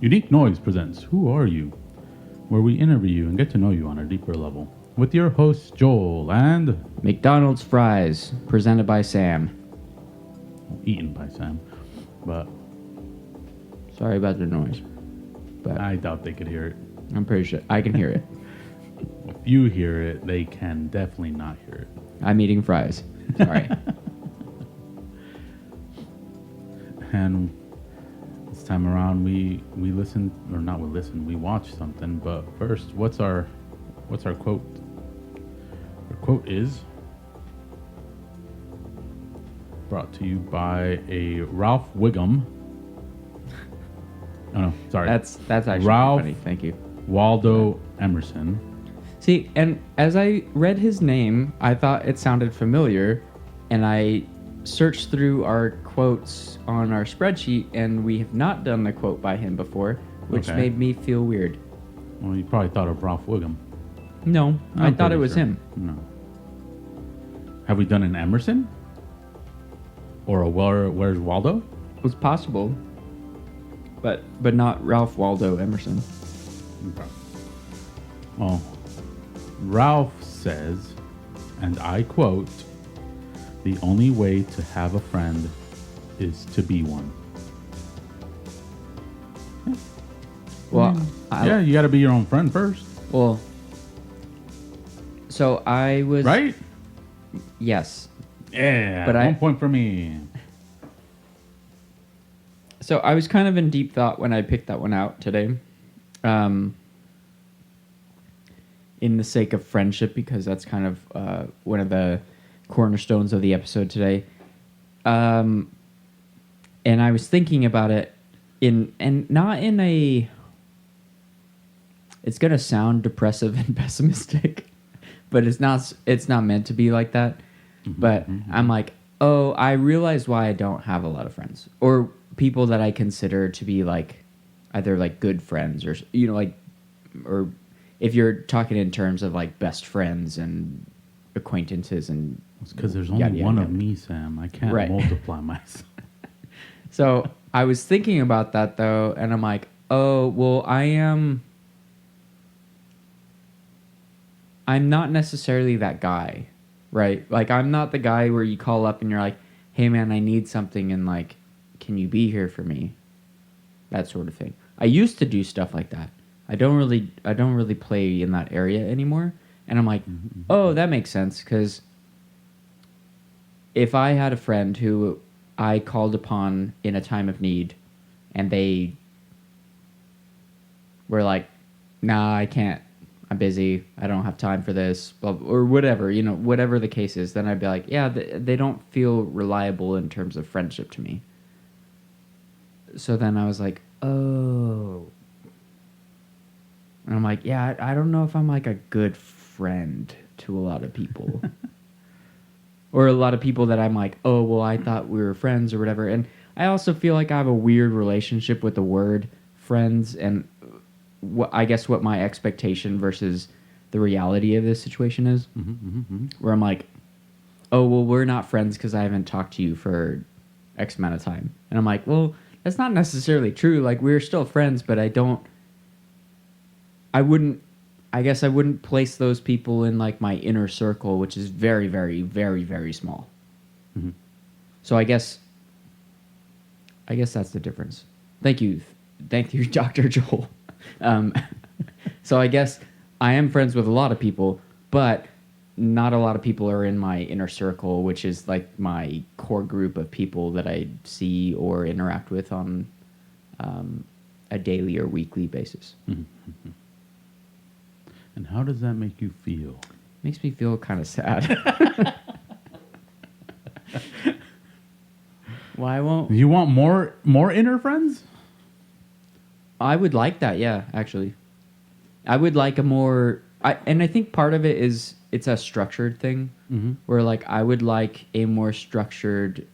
Unique Noise presents Who Are You? Where we interview you and get to know you on a deeper level. With your hosts, Joel and... McDonald's fries, presented by Sam. Eaten by Sam. But Sorry about the noise, but I doubt they could hear it. I'm pretty sure I can hear it. If you hear it, they can definitely not hear it. I'm eating fries. Sorry. And this time around, we listen, or not we listen, we watch something. But first, what's our quote? Our quote is brought to you by a Ralph Wiggum. Oh no, sorry. That's actually Ralph funny. Thank you. Waldo Emerson. See, and as I read his name, I thought it sounded familiar, and I searched through our quotes on our spreadsheet, and we have not done the quote by him before, which Okay. made me feel weird. Well, you probably thought of Ralph Wiggum. No, I I'm thought it pretty was sure. him. No. Have we done an Emerson? Or a Where's Waldo? It was possible, but not Ralph Waldo Emerson. Okay. Well, Ralph says, and I quote, "The only way to have a friend is to be one." Well, Yeah, you got to be your own friend first, Well, so I was right? Yes. Yeah, But 1 point for me. So I was kind of in deep thought when I picked that one out today. In the sake of friendship, because that's kind of one of the cornerstones of the episode today. And I was thinking about it not in a... It's going to sound depressive and pessimistic, but it's not meant to be like that. But I'm like, oh, I realize why I don't have a lot of friends, or people that I consider to be like either like good friends, or like, or if you're talking in terms of like best friends and acquaintances and It's because there's only yada, one yada, of me, Sam. I can't Right. multiply myself. So I was thinking about that though, and I'm like, oh, well, I'm not necessarily that guy, right? Like, I'm not the guy where you call up and you're like, hey man, I need something, and like, can you be here for me? That sort of thing. I used to do stuff like that. I don't really play in that area anymore. And I'm like, oh, that makes sense, because if I had a friend who I called upon in a time of need, and they were like, nah, I can't, I'm busy, I don't have time for this, or whatever, whatever the case is, then I'd be like, yeah, they don't feel reliable in terms of friendship to me. So then I was like, oh. And I'm like, yeah, I don't know if I'm like a good friend to a lot of people. Or a lot of people that I'm like, oh, well, I thought we were friends or whatever. And I also feel like I have a weird relationship with the word friends, and I guess what my expectation versus the reality of this situation is. Where I'm like, oh, well, we're not friends because I haven't talked to you for X amount of time. And I'm like, well, that's not necessarily true. Like, we're still friends, but I guess I wouldn't place those people in like my inner circle, which is very, very, very, very small. Mm-hmm. So I guess that's the difference. Thank you, Dr. Joel. So I guess I am friends with a lot of people, but not a lot of people are in my inner circle, which is like my core group of people that I see or interact with on a daily or weekly basis. Mm-hmm. And how does that make you feel? Makes me feel kind of sad. Why won't... You want more inner friends? I would like that, yeah, actually. I would like a more... and I think part of it is it's a structured thing, where like I would like a more structured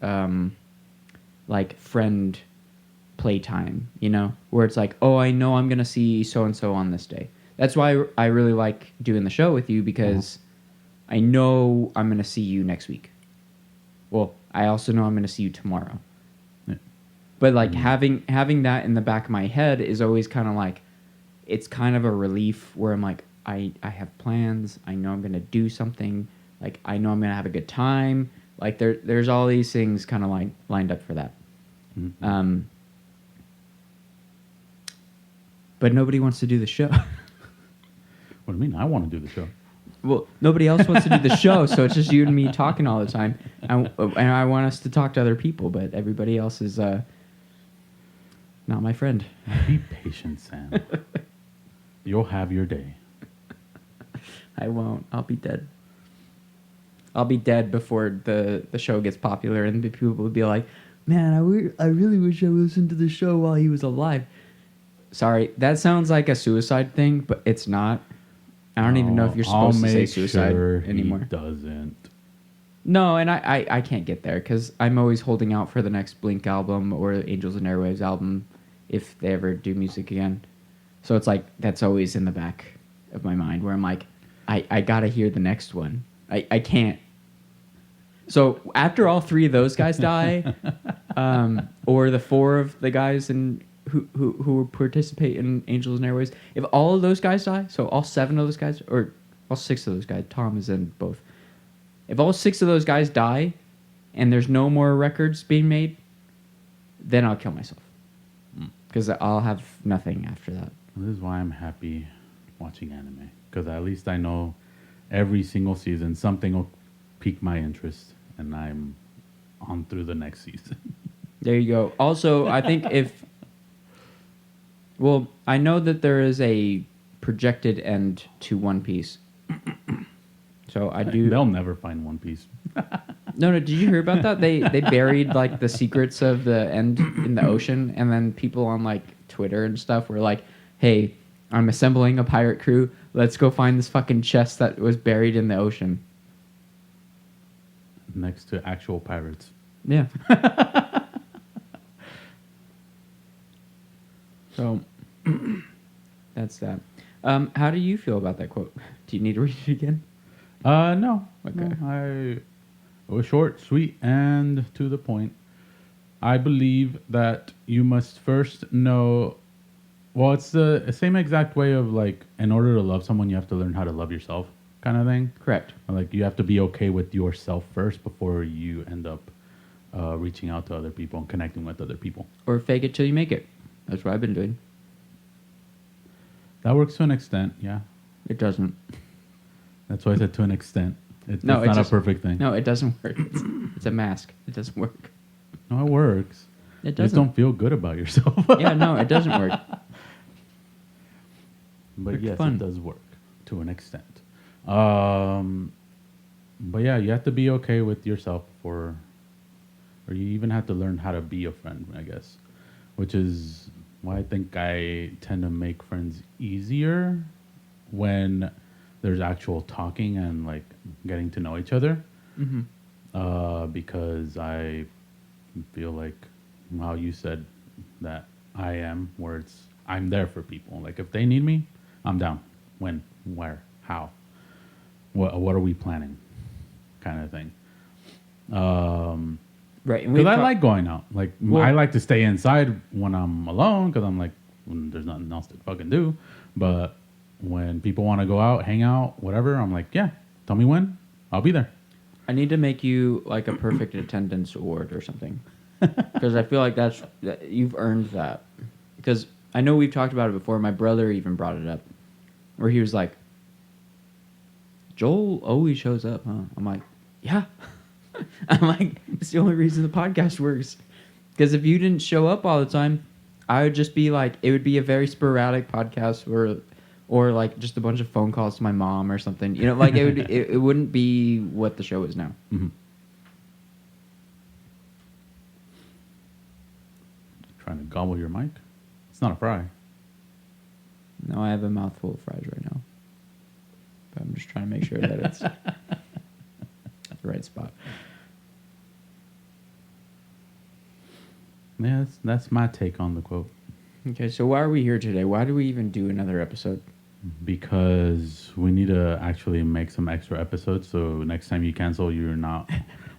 like friend playtime, where it's like, oh, I know I'm going to see so-and-so on this day. That's why I really like doing the show with you, because I know I'm going to see you next week. Well, I also know I'm going to see you tomorrow. Yeah. But like having that in the back of my head is always kind of like, it's kind of a relief where I'm like, I have plans. I know I'm gonna do something. Like I know I'm gonna have a good time. Like there's all these things kind of like lined up for that. Mm-hmm. But nobody wants to do the show. What do you mean? I want to do the show. Well, nobody else wants to do the show, so it's just you and me talking all the time. And I want us to talk to other people, but everybody else is not my friend. Be patient, Sam. You'll have your day. I won't. I'll be dead. I'll be dead before the show gets popular, and the people will be like, man, I really wish I listened to the show while he was alive. Sorry, that sounds like a suicide thing, but it's not. I don't even know if you're supposed to say suicide anymore. He doesn't. No, and I can't get there because I'm always holding out for the next Blink album or Angels and Airwaves album if they ever do music again. So it's like that's always in the back of my mind where I'm like, I gotta hear the next one. I can't. So after all three of those guys die, or the four of the guys who participate in Angels and Airways, if all of those guys die, so all seven of those guys, or all six of those guys, Tom is in both. If all six of those guys die, and there's no more records being made, then I'll kill myself. Because I'll have nothing after that. This is why I'm happy watching anime. Because at least I know every single season something will pique my interest, and I'm on through the next season. There you go. Also, I think well, I know that there is a projected end to One Piece. So I do. They'll never find One Piece. No, did you hear about that? They buried like the secrets of the end in the ocean, and then people on like Twitter and stuff were like, "Hey, I'm assembling a pirate crew. Let's go find this fucking chest that was buried in the ocean." Next to actual pirates. Yeah. So that's that. How do you feel about that quote? Do you need to read it again? No. Okay. No, it was short, sweet, and to the point. I believe that you must first know. Well, it's the same exact way of like, in order to love someone, you have to learn how to love yourself, kind of thing. Correct. Like you have to be okay with yourself first before you end up reaching out to other people and connecting with other people. Or fake it till you make it. That's what I've been doing. That works to an extent, yeah. It doesn't. That's why I said to an extent. It's No, not a perfect thing. No, it doesn't work. It's a mask. It doesn't work. No, it works. It You just doesn't. don't feel good about yourself. Yeah, no, it doesn't work. But It's yes, fun. it does work to an extent. But yeah, you have to be okay with yourself or you even have to learn how to be a friend, I guess. Which is why I think I tend to make friends easier when there's actual talking and like getting to know each other. Mm-hmm. Because I feel like how you said that I am, where I'm there for people. Like if they need me, I'm down. When, where, how, what are we planning, kind of thing. Right. Because I like going out. Like I like to stay inside when I'm alone because I'm like, there's nothing else to fucking do. But when people want to go out, hang out, whatever, I'm like, yeah, tell me when, I'll be there. I need to make you like a perfect attendance award or something. Because I feel like you've earned that. Because I know we've talked about it before. My brother even brought it up. Where he was like, Joel always shows up, huh? I'm like, yeah. I'm like, it's the only reason the podcast works. Because if you didn't show up all the time, I would just be like, it would be a very sporadic podcast or like just a bunch of phone calls to my mom or something. You know, like it wouldn't be what the show is now. Mm-hmm. Trying to gobble your mic? It's not a fry. No, I have a mouthful of fries right now. But I'm just trying to make sure that it's at the right spot. Yeah, that's my take on the quote. Okay, so why are we here today? Why do we even do another episode? Because we need to actually make some extra episodes, so next time you cancel, you're not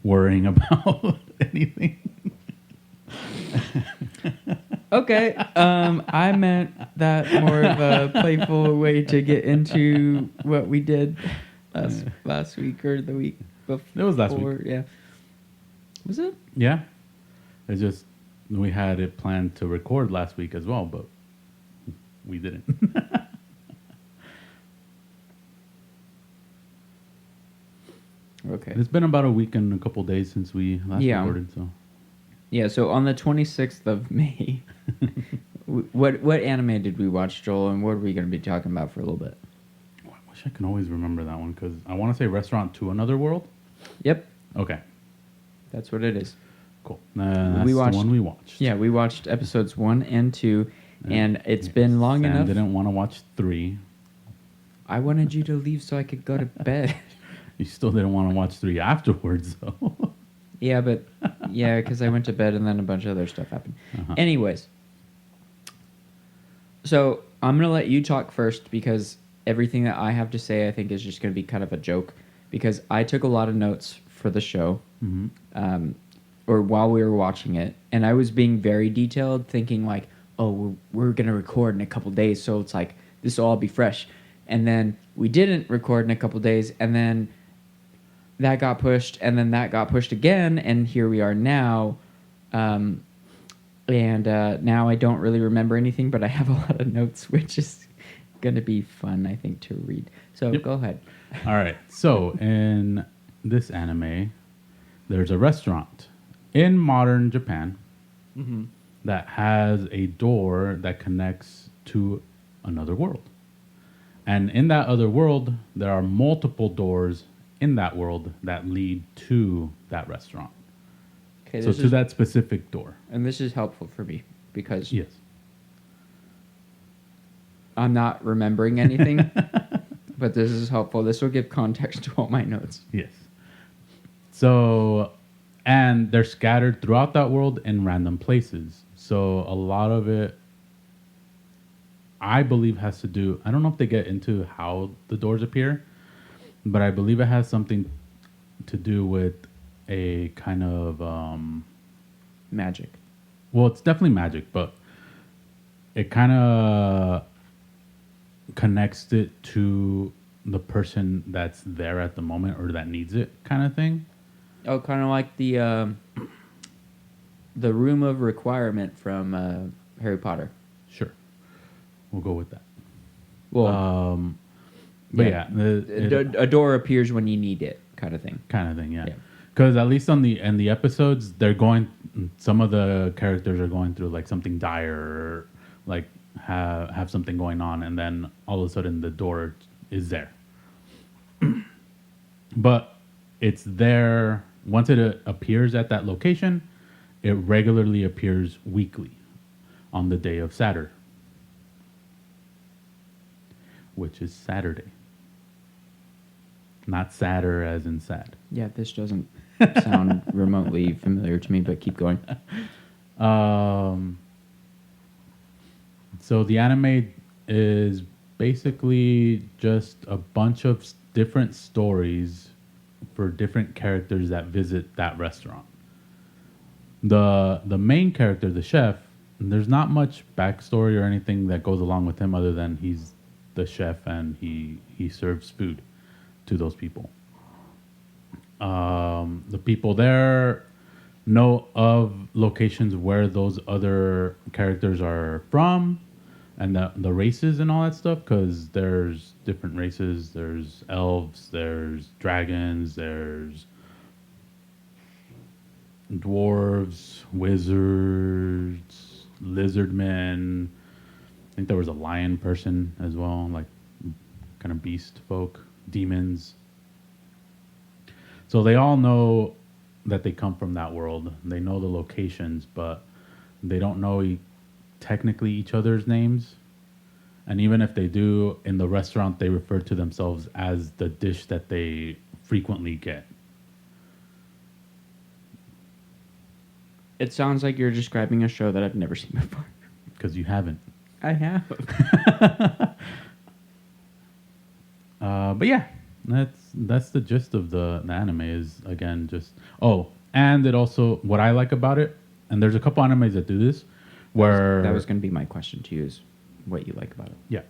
worrying about anything. Okay. I meant that more of a playful way to get into what we did last week or the week before. It was last week. Yeah. Was it? Yeah. It's just we had it planned to record last week as well, but we didn't. Okay. It's been about a week and a couple days since we last recorded, so. Yeah, so on the 26th of May, what anime did we watch, Joel, and what are we going to be talking about for a little bit? I wish I can always remember that one, because I want to say Restaurant to Another World. Yep. Okay. That's what it is. Cool. That's the one we watched. Yeah, we watched episodes 1 and 2, and it's been long Sam enough. Didn't want to watch 3. I wanted you to leave so I could go to bed. You still didn't want to watch 3 afterwards, though. Yeah, because I went to bed and then a bunch of other stuff happened. Anyways, so I'm going to let you talk first because everything that I have to say I think is just going to be kind of a joke because I took a lot of notes for the show or while we were watching it, and I was being very detailed, thinking like, oh, we're going to record in a couple days, so it's like this will all be fresh. And then we didn't record in a couple days, and then that got pushed, and then that got pushed again, and here we are now. And now I don't really remember anything, but I have a lot of notes, which is going to be fun, I think, to read. So Go ahead. All right. So in this anime, there's a restaurant in modern Japan that has a door that connects to another world. And in that other world, there are multiple doors in that world that lead to that restaurant. Okay, so to that specific door. And this is helpful for me because yes, I'm not remembering anything, but this is helpful. This will give context to all my notes. Yes. So, and they're scattered throughout that world in random places. So a lot of it, I believe, has to do, I don't know if they get into how the doors appear, but I believe it has something to do with a kind of magic. Well, it's definitely magic, but it kind of connects it to the person that's there at the moment or that needs it, kind of thing. Oh, kind of like the room of requirement from Harry Potter. Sure, we'll go with that. Well, but yeah, a door appears when you need it, kind of thing. Kind of thing, yeah. Because at least in the episodes, they're going. Some of the characters are going through like something dire, or like have something going on, and then all of a sudden the door is there. But it's there once it appears at that location. It regularly appears weekly on the day of Saturday, which is Saturday. Not sadder as in sad. Yeah, this doesn't sound remotely familiar to me, but keep going. So the anime is basically just a bunch of different stories for different characters that visit that restaurant. The main character, the chef, there's not much backstory or anything that goes along with him other than he's the chef and he serves food to those people. The people there know of locations where those other characters are from and the races and all that stuff, because there's different races. There's elves, there's dragons, there's dwarves, wizards, lizard men. I think there was a lion person as well, like kind of beast folk, demons. So they all know that they come from that world. They know the locations, but they don't know technically each other's names. And even if they do, in the restaurant, they refer to themselves as the dish that they frequently get. It sounds like you're describing a show that I've never seen before. Because you haven't. I have. But yeah, that's the gist of the anime is, again, just... Oh, and it also... What I like about it, and there's a couple animes that do this, where that was going to be my question to you: is what you like about it? yeah,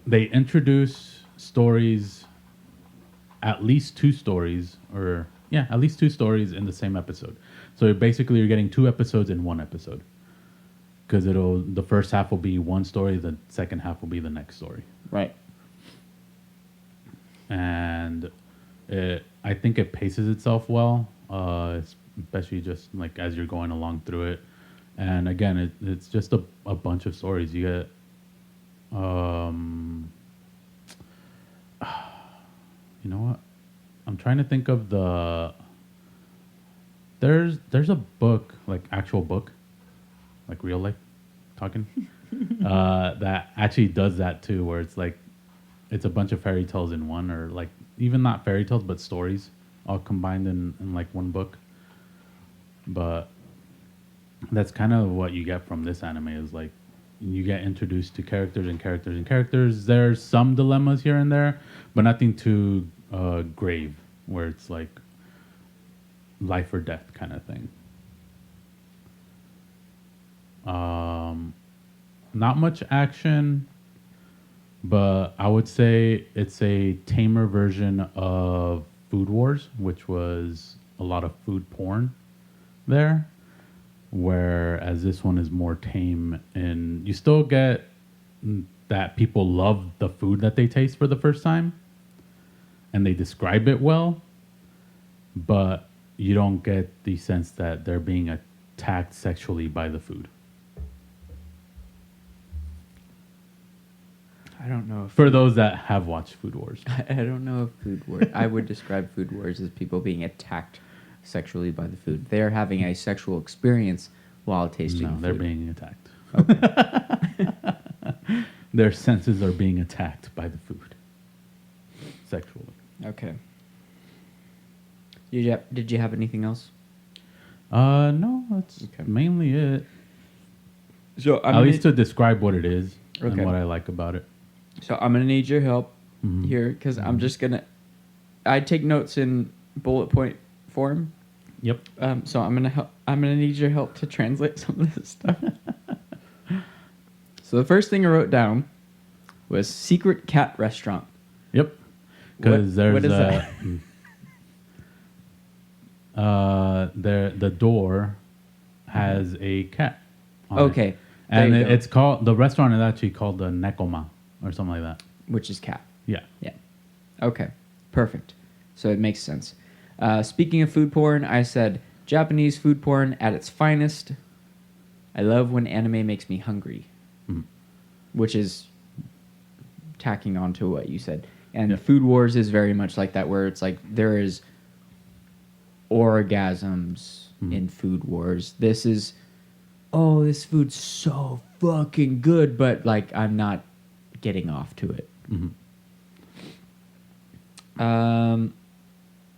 they introduce stories, at least two stories, or yeah, at least two stories in the same episode. So basically, you're getting two episodes in one episode, because the first half will be one story, the second half will be the next story, Right. and I think it paces itself well, especially just like as you're going along through it. And again, it's just a bunch of stories. You get, you know what? I'm trying to think of there's a book, like actual book, like real life talking, that actually does that too, where it's like, it's a bunch of fairy tales in one, or like even not fairy tales, but stories all combined in like one book. But that's kind of what you get from this anime, is like you get introduced to characters and characters and characters. There's some dilemmas here and there, but nothing too grave, where it's like life or death kind of thing. Not much action, but I would say it's a tamer version of Food Wars, which was a lot of food porn there, whereas this one is more tame, and you still get that people love the food that they taste for the first time and they describe it well, but you don't get the sense that they're being attacked sexually by the food. I don't know if For those that have watched Food Wars. I don't know if Food Wars. I would describe Food Wars as people being attacked sexually by the food. They're having a sexual experience while tasting No, the they're food. being attacked. Okay. Their senses are being attacked by the food sexually. Okay. Did you have anything else? No, that's Okay. mainly it. So At least to describe what it is Okay. and what I like about it. So I'm gonna need your help Mhm. here, because I'm just gonna. I take notes in bullet point form. Yep. So I'm gonna need your help to translate some of this stuff. So the first thing I wrote down was secret cat restaurant. Yep. Because there's what is the door has a cat. On it. Okay. And there you go. it's called, the restaurant is actually called the Nekoma or something like that. Which is cat. Yeah. Yeah. Okay. Perfect. So it makes sense. Speaking of food porn, I said Japanese food porn at its finest. I love when anime makes me hungry, which is tacking on to what you said. And Yeah. Food Wars is very much like that, where it's like there is orgasms in Food Wars. This is, oh, this food's so fucking good, but like I'm not getting off to it.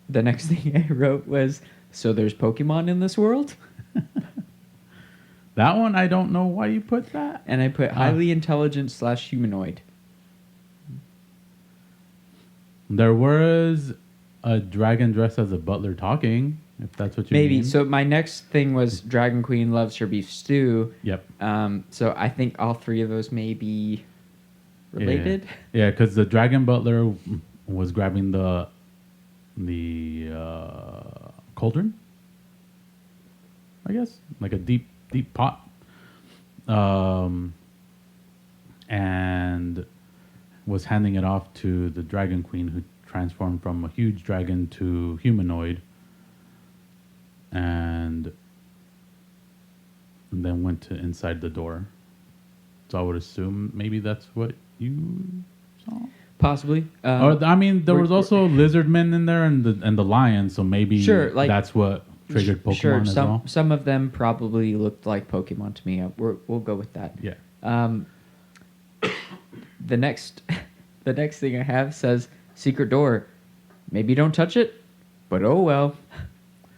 The next thing I wrote was, so there's Pokemon in this world? That one, I don't know why you put that. And I put highly intelligent / humanoid. There was a dragon dressed as a butler talking, if that's what you Maybe. mean. So my next thing was Dragon Queen loves her beef stew. Yep. So I think all three of those may be related. Yeah, because the dragon butler was grabbing the cauldron, I guess, like a deep pot, and was handing it off to the dragon queen, who transformed from a huge dragon to humanoid, and then went to inside the door. So I would assume maybe that's what you saw. Possibly. Or I mean, there we're- was also lizard men in there, and the lion. So maybe Sure, like- that's what triggered Pokemon Sure, as well. some of them probably looked like Pokemon to me. We'll go with that. Yeah. The next thing I have says secret door. Maybe don't touch it, but oh well.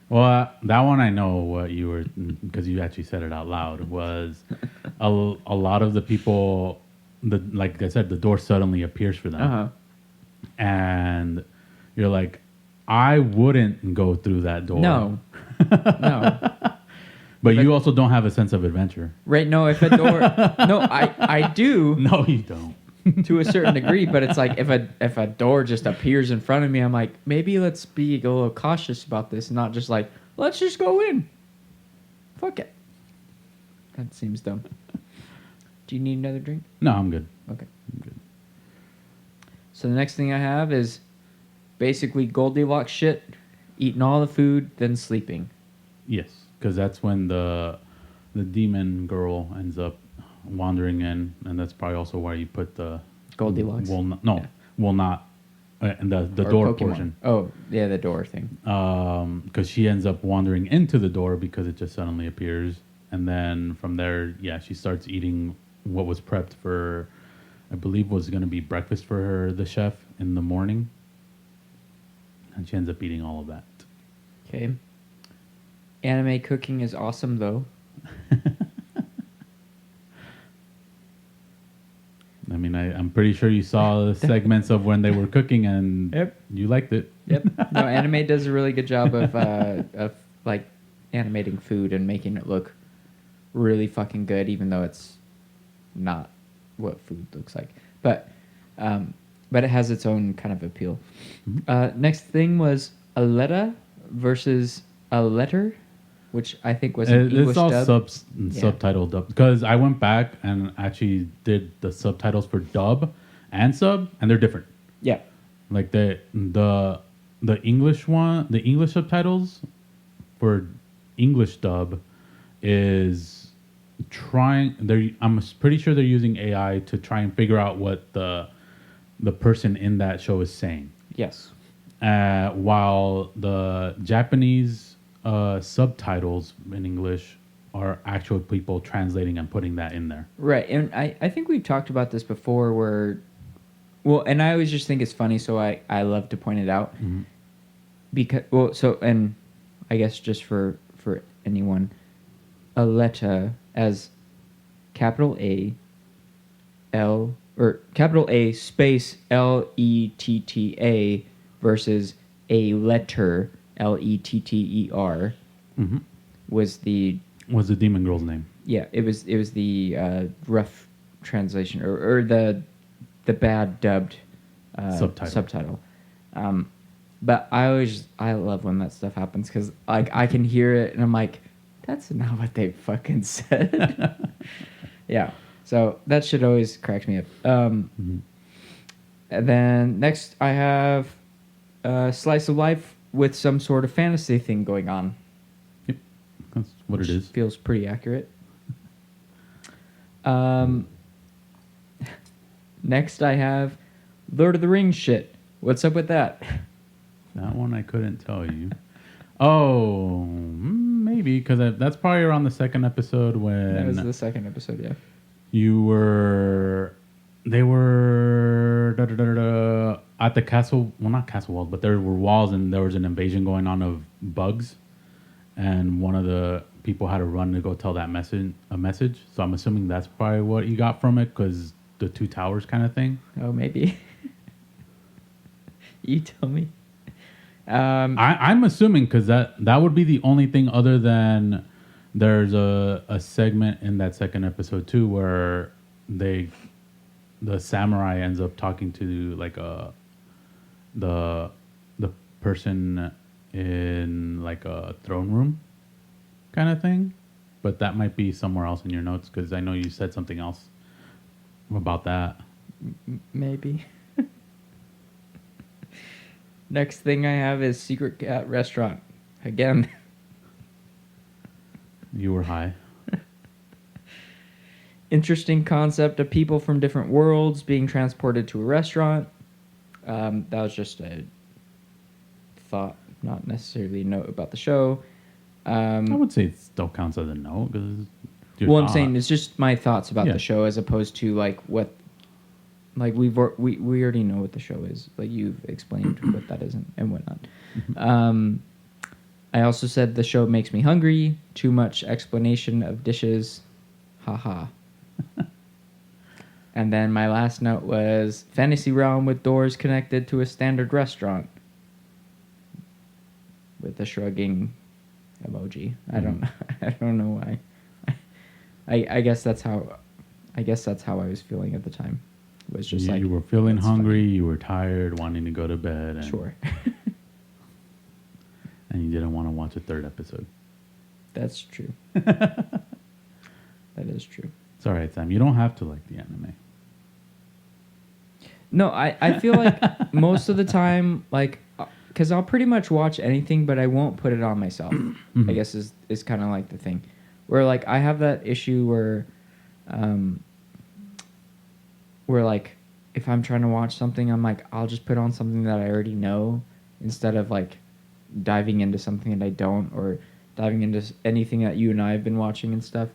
Well, that one I know what you were, because you actually said it out loud, was a lot of the people, like I said, the door suddenly appears for them. Uh-huh. And you're like, I wouldn't go through that door. No. No. But you also don't have a sense of adventure. Right? No, if a door, no, I do No, you don't. to a certain degree, but it's like if a door just appears in front of me, I'm like, maybe let's be a little cautious about this, and not just like, let's just go in. Fuck it. That seems dumb. Do you need another drink? No, I'm good. Okay. I'm good. So the next thing I have is basically Goldilocks shit, eating all the food, then sleeping. Yes, because that's when the demon girl ends up wandering in, and that's probably also why you put the Goldilocks? Will not, and the Or door Pokemon. portion. Oh, yeah, the door thing. Because she ends up wandering into the door because it just suddenly appears, and then from there, yeah, she starts eating what was prepped for, I believe, was going to be breakfast for her, the chef, in the morning, and she ends up eating all of that. Okay. Anime cooking is awesome, though. I mean, I'm pretty sure you saw the segments of when they were cooking, and Yep. you liked it. Yep. No, anime does a really good job of like animating food and making it look really fucking good, even though it's not what food looks like. But it has its own kind of appeal. Mm-hmm. Next thing was Aletta versus a letter, which I think was an English It's all dub. subtitle dub, because I went back and actually did the subtitles for dub and sub, and they're different. Yeah. Like the English one, the English subtitles for English dub is trying. I'm pretty sure they're using AI to try and figure out what the person in that show is saying. Yes. While the Japanese subtitles in English are actual people translating and putting that in there. Right, and I think we've talked about this before where, well, and I always just think it's funny, so I love to point it out. Mm-hmm. Because, well, so, and I guess just for anyone, Aletta as capital A, L, or capital A space Letta versus a letter Letter Mm-hmm. was the What's the demon girl's name? Yeah, it was the rough translation or the bad dubbed subtitle. But I love when that stuff happens because like I can hear it and I'm like, that's not what they fucking said. Yeah, so that shit always cracks me up. Mm-hmm. And then next I have slice of life with some sort of fantasy thing going on. Yep, that's what it is. Feels pretty accurate. Next I have Lord of the Rings shit. What's up with that? That one I couldn't tell you. Oh, maybe because that's probably around the second episode when That was the second episode, yeah. They were at the castle. Well, not castle walls, but there were walls, and there was an invasion going on of bugs, and one of the people had to run to go tell that a message. So I'm assuming that's probably what you got from it, because the two towers kind of thing. Oh, maybe. You tell me. I'm assuming because that would be the only thing, other than there's a segment in that second episode too where the samurai ends up talking to like the person in like a throne room kind of thing, but that might be somewhere else in your notes because I know you said something else about that. Maybe. Next thing I have is Secret Cat Restaurant. Again. You were high. Interesting concept of people from different worlds being transported to a restaurant. That was just a thought, not necessarily a note about the show. I would say it still counts as a note. I'm saying it's just my thoughts about the show as opposed to like what, like we already know what the show is. Like you've explained what that is and whatnot. Mm-hmm. I also said the show makes me hungry. Too much explanation of dishes. Haha. And then my last note was fantasy realm with doors connected to a standard restaurant. With a shrugging emoji. I don't I don't know why. I guess that's how I was feeling at the time. It was just You were feeling that's hungry, funny. you were tired, wanting to go to bed, and, Sure. and you didn't want to watch a third episode. That's true. That is true. It's all right, Sam. You don't have to like the anime. No, I feel like most of the time, like, because I'll pretty much watch anything, but I won't put it on myself. I guess is kind of like the thing, where like I have that issue where like if I'm trying to watch something, I'm like I'll just put on something that I already know instead of like diving into something that I don't, or diving into anything that you and I have been watching and stuff.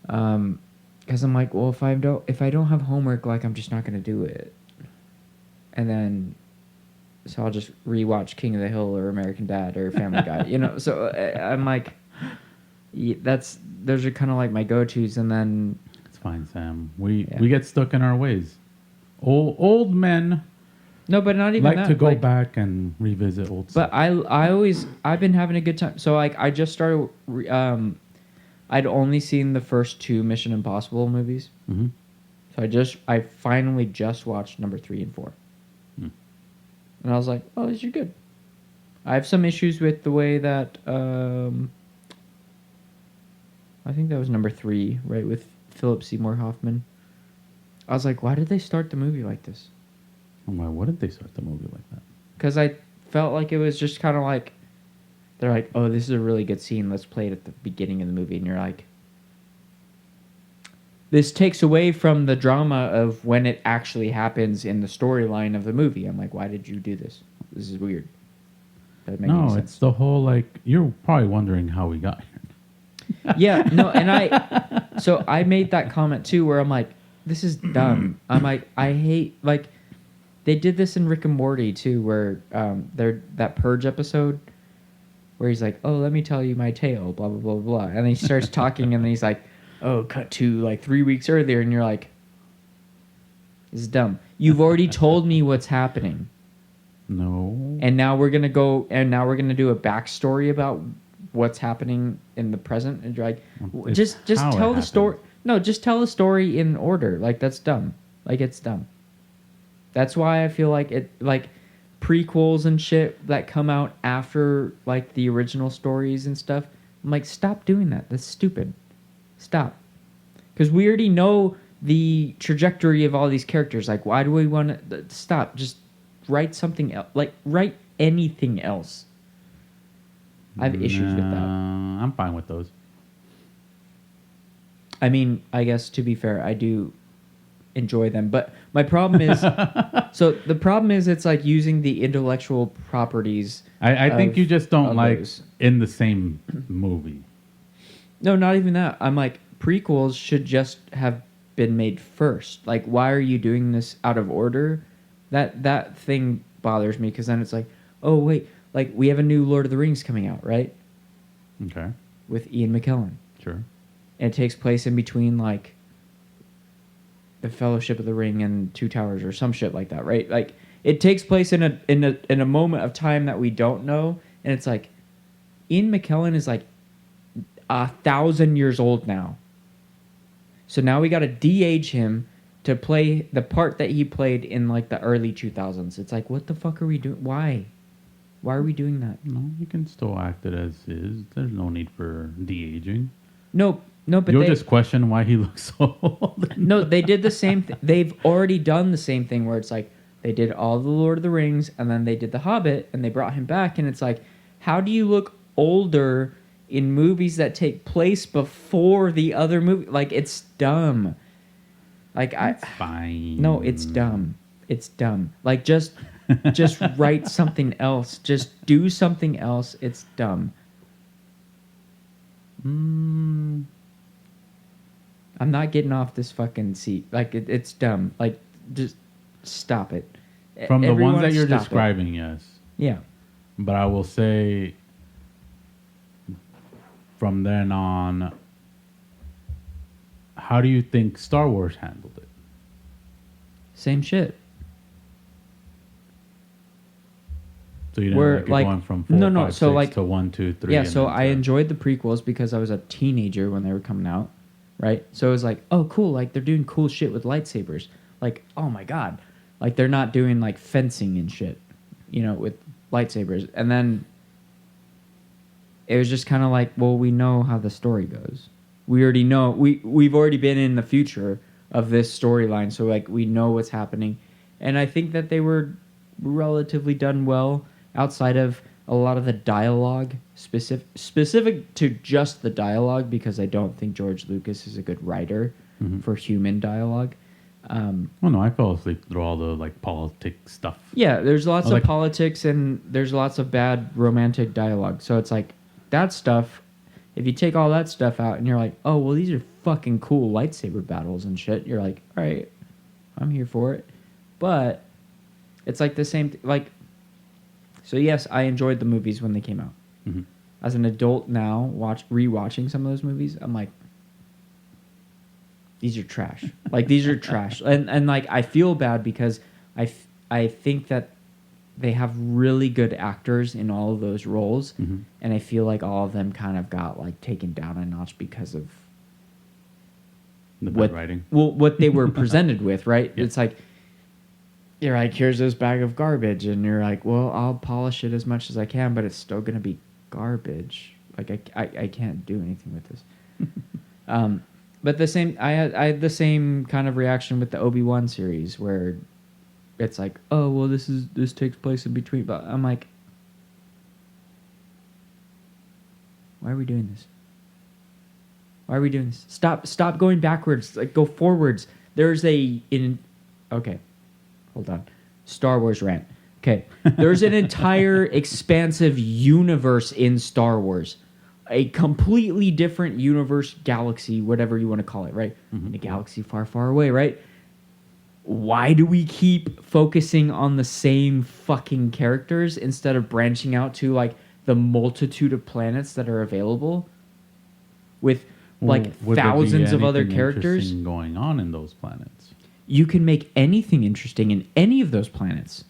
Because I'm like, well, if I don't have homework, like I'm just not gonna do it. And then, so I'll just rewatch King of the Hill or American Dad or Family Guy, you know. So I'm like, those are kind of like my go-tos. And then It's fine, Sam. We get stuck in our ways. Old men no, but not even like that. to go like, back and revisit old stuff. But I've been having a good time. So like I just started. I'd only seen the first 2 Mission Impossible movies. Mm-hmm. So I finally just watched number 3 and 4. And I was like, oh, these are good. I have some issues with the way that I think that was number 3, right, with Philip Seymour Hoffman. I was like, why did they start the movie like this? I'm like, why did they start the movie like that? Because I felt like it was just kind of like, they're like, oh, this is a really good scene. Let's play it at the beginning of the movie. And you're like, this takes away from the drama of when it actually happens in the storyline of the movie. I'm like, why did you do this? This is weird. Doesn't make any No, sense. it's the whole, like, you're probably wondering how we got here. Yeah, no, and so I made that comment too, where I'm like, this is dumb. I'm like, I hate, like, they did this in Rick and Morty too, where that Purge episode, where he's like, oh, let me tell you my tale, blah, blah, blah, blah. And then he starts talking, and then he's like, oh, cut to like 3 weeks earlier, and you're like, this is dumb. You've already told me what's happening. No. And now we're gonna do a backstory about what's happening in the present, and you're like, It's just how it tell the story. happened. No, just tell the story in order. Like that's dumb. Like it's dumb. That's why I feel like it like prequels and shit that come out after like the original stories and stuff. I'm like, stop doing that. That's stupid. Stop. Because we already know the trajectory of all these characters. Like, why do we want to stop? Just write something else. Like, write anything else. I have issues with that. I'm fine with those. I mean, I guess to be fair, I do enjoy them. But my problem is, so the problem is it's like using the intellectual properties. I think you just don't like those. in the same movie. No, not even that. I'm like, prequels should just have been made first. Like, why are you doing this out of order? That thing bothers me, because then it's like, oh, wait, like, we have a new Lord of the Rings coming out, right? Okay. With Ian McKellen. Sure. And it takes place in between, like, the Fellowship of the Ring and Two Towers or some shit like that, right? Like, it takes place in a moment of time that we don't know, and it's like, Ian McKellen is like 1,000 years old now. So now we got to de-age him to play the part that he played in like the early 2000s. It's like, what the fuck are we doing? Why are we doing that? No, you can still act it as is. There's no need for de-aging. No, but You'll just question why he looks so old. No, they did the same thing. They've already done the same thing where it's like they did all the Lord of the Rings and then they did The Hobbit and they brought him back, and it's like, how do you look older in movies that take place before the other movie? Like, it's dumb. Like, It's fine. No, it's dumb. It's dumb. Like, just write something else. Just do something else. It's dumb. I'm not getting off this fucking seat. Like, it's dumb. Like, just stop it. From the Everyone ones that you're stop it. describing, yes. Yeah. But I will say, from then on, how do you think Star Wars handled it? Same shit. So you didn't Where, like it like- going from 4, no, no, 5, so, 6 like- to 1, 2, 3. Yeah, and so then I to- enjoyed the prequels because I was a teenager when they were coming out, right? So it was like, oh, cool, like they're doing cool shit with lightsabers. Like, oh my god, like they're not doing like fencing and shit, with lightsabers. And then it was just kind of like, well, we know how the story goes. We already know we've already been in the future of this storyline, so like we know what's happening. And I think that they were relatively done well outside of a lot of the dialogue, specific to just the dialogue, because I don't think George Lucas is a good writer for human dialogue. Well, no, I fell asleep through all the like politic stuff. Yeah, there's lots of Like- politics and there's lots of bad romantic dialogue. So it's like that stuff. If you take all that stuff out and you're like, oh well, these are fucking cool lightsaber battles and shit. You're like, all right, I'm here for it. But it's like the same. So yes, I enjoyed the movies when they came out. Mhm. As an adult now, rewatching some of those movies, I'm like, these are trash. Like these are trash, and like I feel bad because I think that they have really good actors in all of those roles, and I feel like all of them kind of got like taken down a notch because of The bad writing. what they were presented with, right? Yeah. It's like you're like, here's this bag of garbage, and you're like, well, I'll polish it as much as I can, but it's still gonna be garbage. Like I can't do anything with this. But I had the same kind of reaction with the Obi-Wan series where it's like, oh well, this takes place in between, but I'm like, why are we doing this? Why are we doing this? Stop going backwards. Like go forwards. Okay, hold on. Star Wars rant. Okay, there's an entire expansive universe in Star Wars. A completely different universe, galaxy, whatever you want to call it, right? A galaxy far, far away, right? Why do we keep focusing on the same fucking characters instead of branching out to like the multitude of planets that are available with like Would there be thousands of other anything characters? interesting going on in those planets? You can make anything interesting in any of those planets.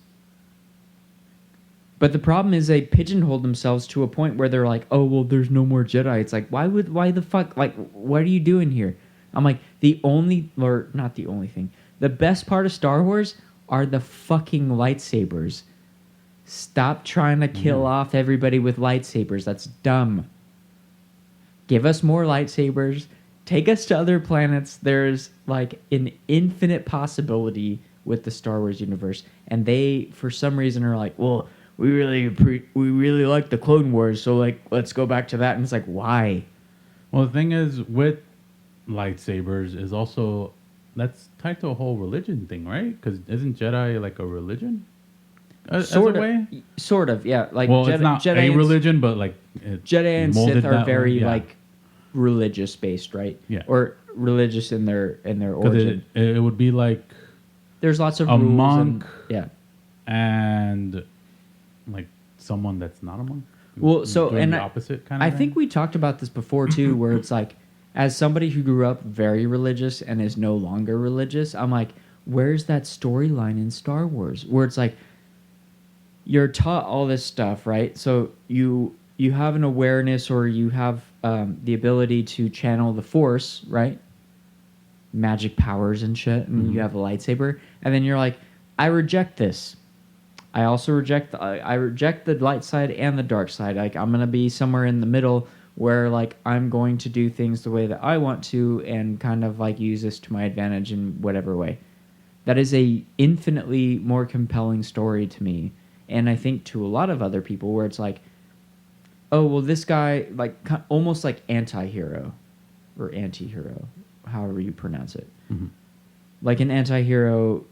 But the problem is they pigeonhole themselves to a point where they're like, oh, well, there's no more Jedi. It's like, why the fuck? Like, what are you doing here? I'm like, not the only thing. The best part of Star Wars are the fucking lightsabers. Stop trying to kill off everybody with lightsabers. That's dumb. Give us more lightsabers. Take us to other planets. There's like an infinite possibility with the Star Wars universe. And they, for some reason, are like, well, we really like the Clone Wars, so like let's go back to that. And it's like, why? Well, the thing is with lightsabers is also that's tied to a whole religion thing, right? Because isn't Jedi like a religion? Sort as a of, way? sort of, yeah. Like Well, it's not Jedi a and- religion, but like Jedi and molded Sith are that way, very yeah. like religious based, right? Yeah. Or religious in their 'Cause origin. it would be like There's lots of a rules monk. yeah. and like someone that's not a monk. Well, so doing and the opposite kind of. I think we talked about this before too, where it's like, as somebody who grew up very religious and is no longer religious, I'm like, where's that storyline in Star Wars where it's like you're taught all this stuff, right? So you have an awareness or you have the ability to channel the Force, right? Magic powers and shit, and you have a lightsaber, and then you're like, I reject this. I also reject the light side and the dark side. Like I'm gonna be somewhere in the middle where like I'm going to do things the way that I want to and kind of like use this to my advantage in whatever way. That is a infinitely more compelling story to me, and I think to a lot of other people where it's like, oh well, this guy like almost like anti-hero or anti-hero, however you pronounce it, like an anti-hero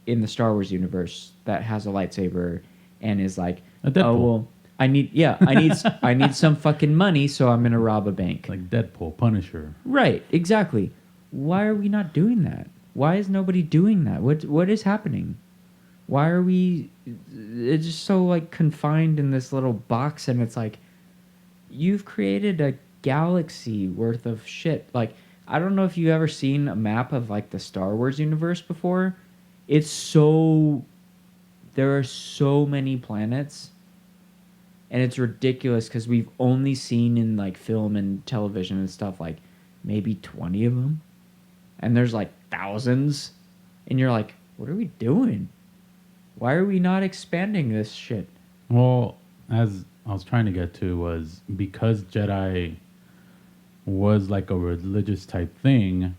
in the Star Wars universe that has a lightsaber and is like, A Deadpool. oh well, I need some fucking money, so I'm gonna rob a bank. like Deadpool, Punisher. Right, exactly. Why are we not doing that? Why is nobody doing that? What is happening? Why are we? It's just so like confined in this little box, and it's like you've created a galaxy worth of shit. Like I don't know if you've ever seen a map of like the Star Wars universe before. It's so there are so many planets and it's ridiculous because we've only seen in like film and television and stuff like maybe 20 of them, and there's like thousands, and you're like, what are we doing? Why are we not expanding this shit? Well, as I was trying to get to was because Jedi was like a religious type thing,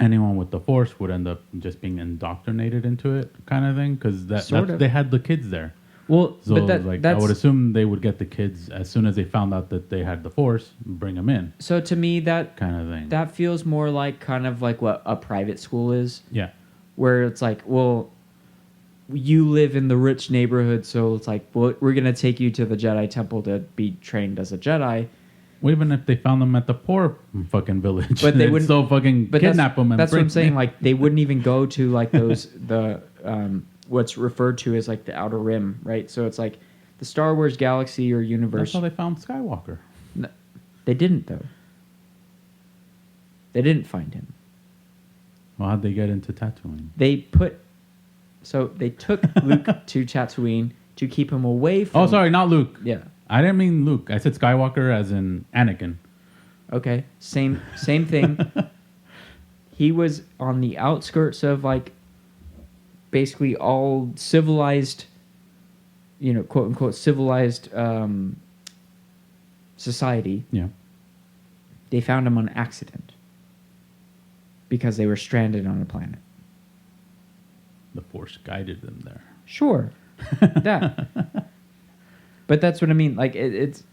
anyone with the Force would end up just being indoctrinated into it, kind of thing. Because they had the kids there. Well, so but I would assume they would get the kids as soon as they found out that they had the Force, bring them in. So to me, that kind of thing. That feels more like kind of like what a private school is. Yeah. Where it's like, well, you live in the rich neighborhood, so it's like, well, we're gonna take you to the Jedi Temple to be trained as a Jedi. Well, even if they found them at the poor fucking village, but they wouldn't still fucking kidnap them. And that's what I'm saying. them. Like they wouldn't even go to like those what's referred to as like the Outer Rim, right? So it's like the Star Wars galaxy or universe. That's how they found Skywalker. No, they didn't though. They didn't find him. Well, how'd they get into Tatooine? They took Luke to Tatooine to keep him away from... Oh, sorry, not Luke. Yeah. I didn't mean Luke. I said Skywalker as in Anakin. Okay. Same thing. He was on the outskirts of, like, basically all civilized, quote unquote, civilized society. Yeah. They found him on accident because they were stranded on a planet. The Force guided them there. Sure. That. But that's what I mean. Like, it's...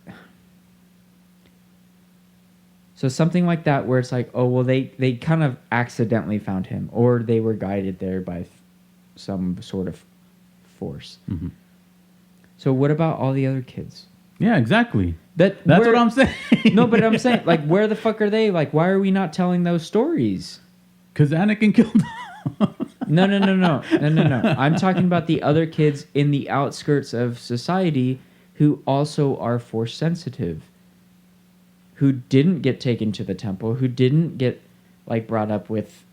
So something like that where it's like, oh, well, they kind of accidentally found him, or they were guided there by some sort of force. Mm-hmm. So what about all the other kids? Yeah, exactly. That's what I'm saying. No, but I'm saying, like, where the fuck are they? Like, why are we not telling those stories? Because Anakin killed them. No. I'm talking about the other kids in the outskirts of society who also are force sensitive, who didn't get taken to the temple, who didn't get like brought up with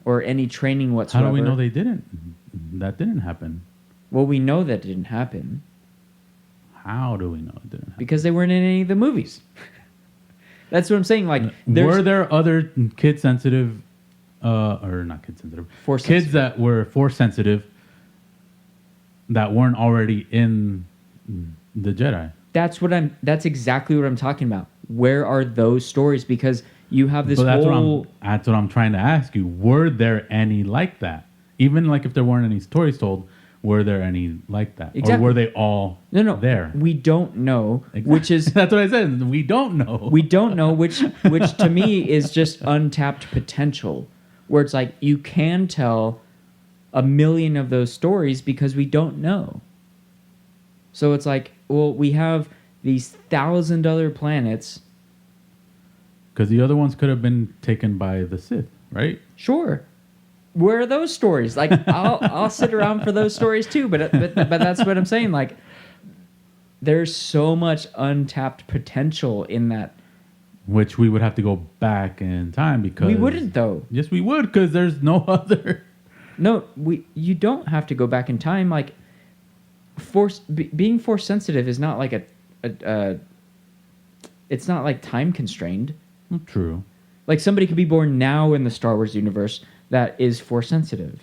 or any training whatsoever. How do we know they didn't? That didn't happen. Well, we know that didn't happen. How do we know it didn't happen? Because they weren't in any of the movies. That's what I'm saying. Like, were there other kid sensitive, or not kid sensitive, kids that were force sensitive that weren't already in the Jedi? That's exactly what I'm talking about. Where are those stories? Because you have this that's whole... That's what I'm trying to ask you. Were there any like that? Even like if there weren't any stories told, were there any like that? Exactly. Or were they all there? We don't know, exactly. Which is... That's what I said. We don't know. We don't know, which to me is just untapped potential. Where it's like, you can tell 1 million of those stories because we don't know. So it's like, well, we have these 1,000 other planets. Because the other ones could have been taken by the Sith, right? Sure. Where are those stories? Like, I'll sit around for those stories too. But that's what I'm saying. Like, there's so much untapped potential in that. Which we would have to go back in time because we wouldn't though. Yes, we would because there's no other. No, you don't have to go back in time. Like, being force sensitive is not like it's not like time constrained. True. Like, somebody could be born now in the Star Wars universe that is force sensitive,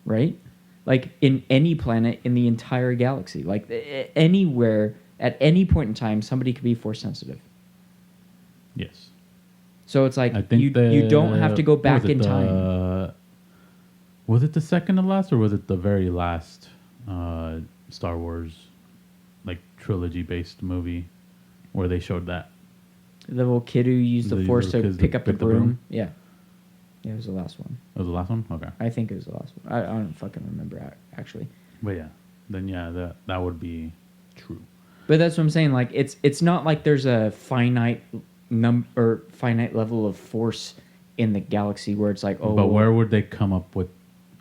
right? Like, in any planet in the entire galaxy, like anywhere at any point in time, somebody could be force sensitive. Yes. So it's like you don't have to go back in time. Was it the second to last, or was it the very last Star Wars like trilogy-based movie where they showed that? The little kid who used the Force to pick up the broom? Yeah. Yeah, it was the last one. It was the last one? Okay. I think it was the last one. I don't fucking remember, actually. But yeah. Then yeah, that would be true. But that's what I'm saying. Like, it's not like there's a finite finite level of force in the galaxy where it's like, oh... But where would they come up with,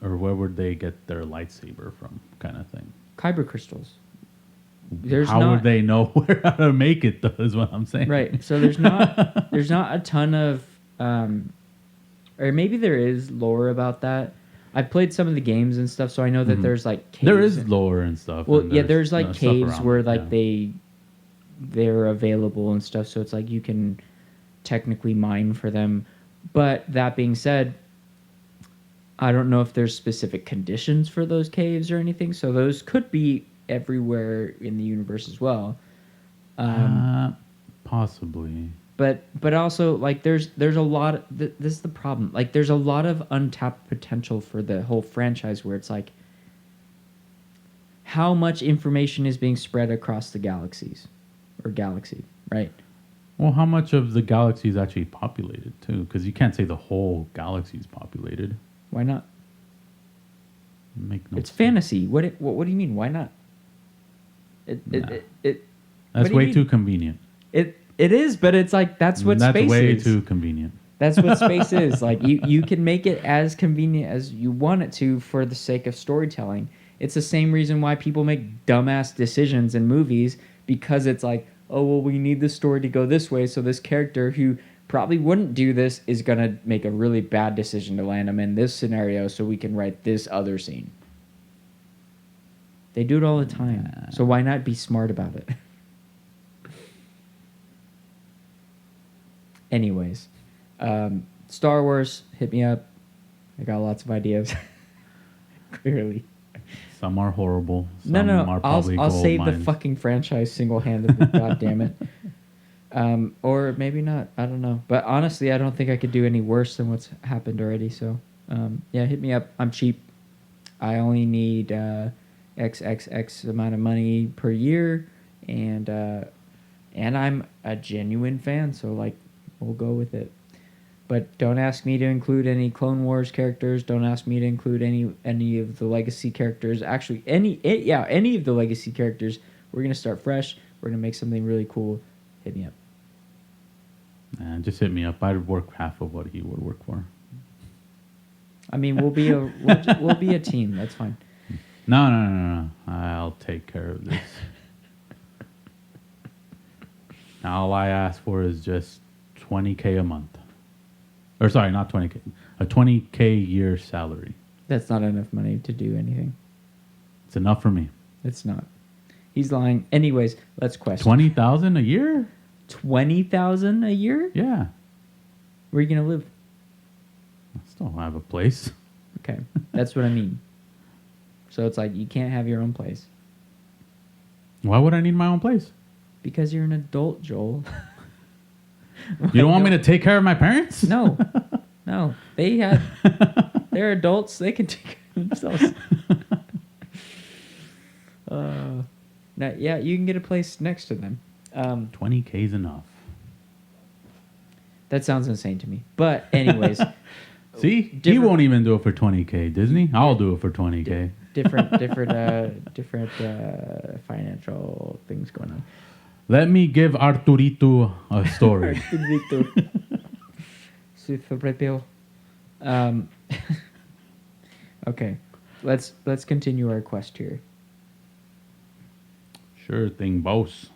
or where would they get their lightsaber from, kind of thing? Kyber crystals. How would they know how to make it, though, is what I'm saying. Right. So there's not a ton of... or maybe there is lore about that, I've played some of the games and stuff, so I know that there's like caves. There is lore and stuff. Well, and yeah, there's like stuff caves around where it, like yeah. they're available and stuff, so it's like you can technically mine for them. But that being said, I don't know if there's specific conditions for those caves or anything, so those could be everywhere in the universe as well. Possibly. But also like there's a lot this is the problem, like there's a lot of untapped potential for the whole franchise where it's like how much information is being spread across the galaxies or galaxy, right? Well, how much of the galaxy is actually populated too? Because you can't say the whole galaxy is populated. Why not? Make no It's sense. fantasy. What do you mean why not? It Nah. it, it, it That's what do you way mean? too convenient. It is, but it's like that's what That's space way is. too convenient. That's what space is. Like you can make it as convenient as you want it to for the sake of storytelling. It's the same reason why people make dumbass decisions in movies because it's like, oh well, we need this story to go this way, so this character who probably wouldn't do this is gonna make a really bad decision to land him in this scenario, so we can write this other scene. They do it all the time, so why not be smart about it? Anyways, Star Wars, hit me up. I got lots of ideas. Clearly. Some are horrible. Some No. are I'll probably save gold the mines. fucking franchise single-handedly. God damn it. Or maybe not. I don't know. But honestly, I don't think I could do any worse than what's happened already. So, yeah, hit me up. I'm cheap. I only need XXX amount of money per year, and I'm a genuine fan. So like, we'll go with it. But don't ask me to include any Clone Wars characters. Don't ask me to include any of the legacy characters. Actually, any of the legacy characters. We're gonna start fresh. We're gonna make something really cool. Hit me up. Just hit me up. I'd work half of what he would work for. I mean, we'll be a team. That's fine. No. I'll take care of this. Now, all I ask for is just $20K a month. Or sorry, not 20K. A 20K year salary. That's not enough money to do anything. It's enough for me. It's not. He's lying. Anyways, let's question. 20,000 a year? 20,000 a year? Yeah. Where are you gonna live? I still have a place. Okay, that's what I mean. So it's like you can't have your own place Why would I need my own place? because you're an adult, Joel. You don't want me to take care of my parents? No, they're adults. They can take care of themselves. Now, yeah, you can get a place next to them. 20K is enough. That sounds insane to me. But anyways, See? He won't even do it for 20K, Disney. I'll do it for 20K. different financial things going on. Let me give Arturito a story. Okay, let's continue our quest here. Sure thing, boss.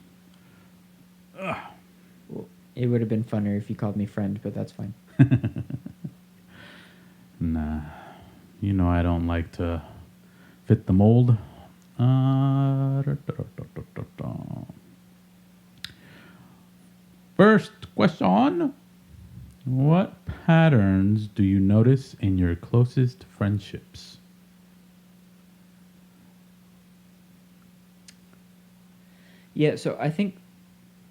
Well, it would have been funner if you called me friend, but that's fine. Nah. You know I don't like to fit the mold. First question. What patterns do you notice in your closest friendships? Yeah, so I think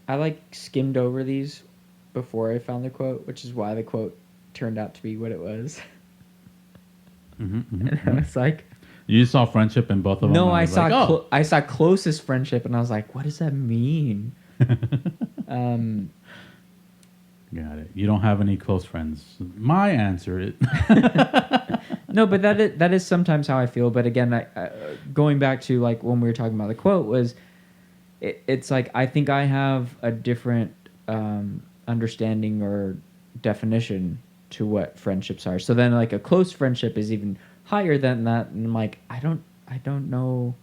I like skimmed over these before I found the quote, which is why the quote turned out to be what it was. And I was like, You saw friendship in both of them? no, and I was saw like, oh. I saw closest friendship, and I was like, what does that mean? Got it. You don't have any close friends. My answer is... No, but that is sometimes how I feel. But again, I going back to like when we were talking about the quote was, it's like I think I have a different understanding or definition to what friendships are. So then like a close friendship is even higher than that, and I'm like I don't know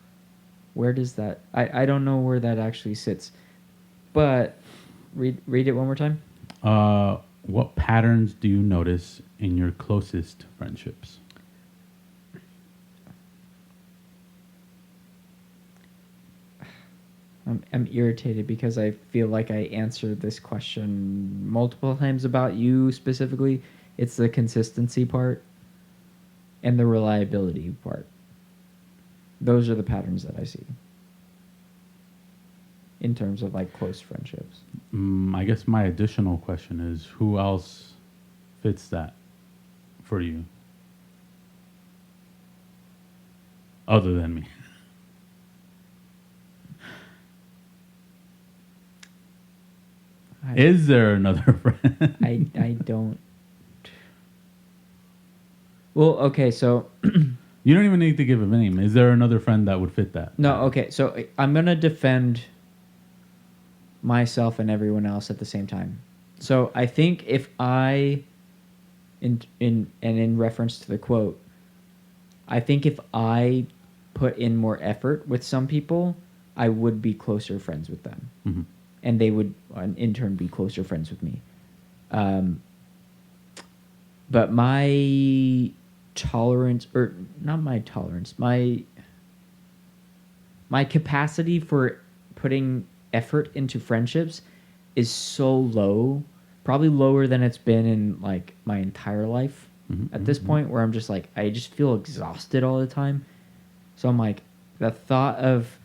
where does that I don't know where that actually sits. But read it one more time. What patterns do you notice in your closest friendships? I'm irritated because I feel like I answered this question multiple times about you specifically. It's the consistency part and the reliability part. Those are the patterns that I see in terms of like close friendships. I guess my additional question is, who else fits that for you other than me? Is there another friend? I don't. Well, okay, so You don't even need to give him a name. Is there another friend that would fit that? no, okay, so I'm gonna defend myself and everyone else at the same time. So I think if I, in reference to the quote, I think if I put in more effort with some people, I would be closer friends with them, Mhm. and they would in turn be closer friends with me. But my tolerance, or not my tolerance, my capacity for putting effort into friendships is so low, probably lower than it's been in like my entire life at this point, where I'm just like, I just feel exhausted all the time. So I'm like, the thought of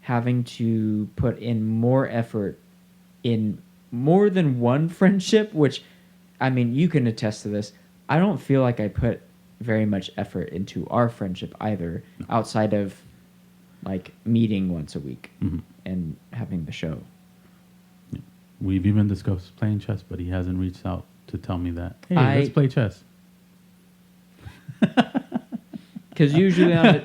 having to put in more effort in more than one friendship, which, I mean, you can attest to this. I don't feel like I put very much effort into our friendship either, outside of like meeting once a week and having the show. We've even discussed playing chess, but he hasn't reached out to tell me that. Hey, let's play chess. Because usually on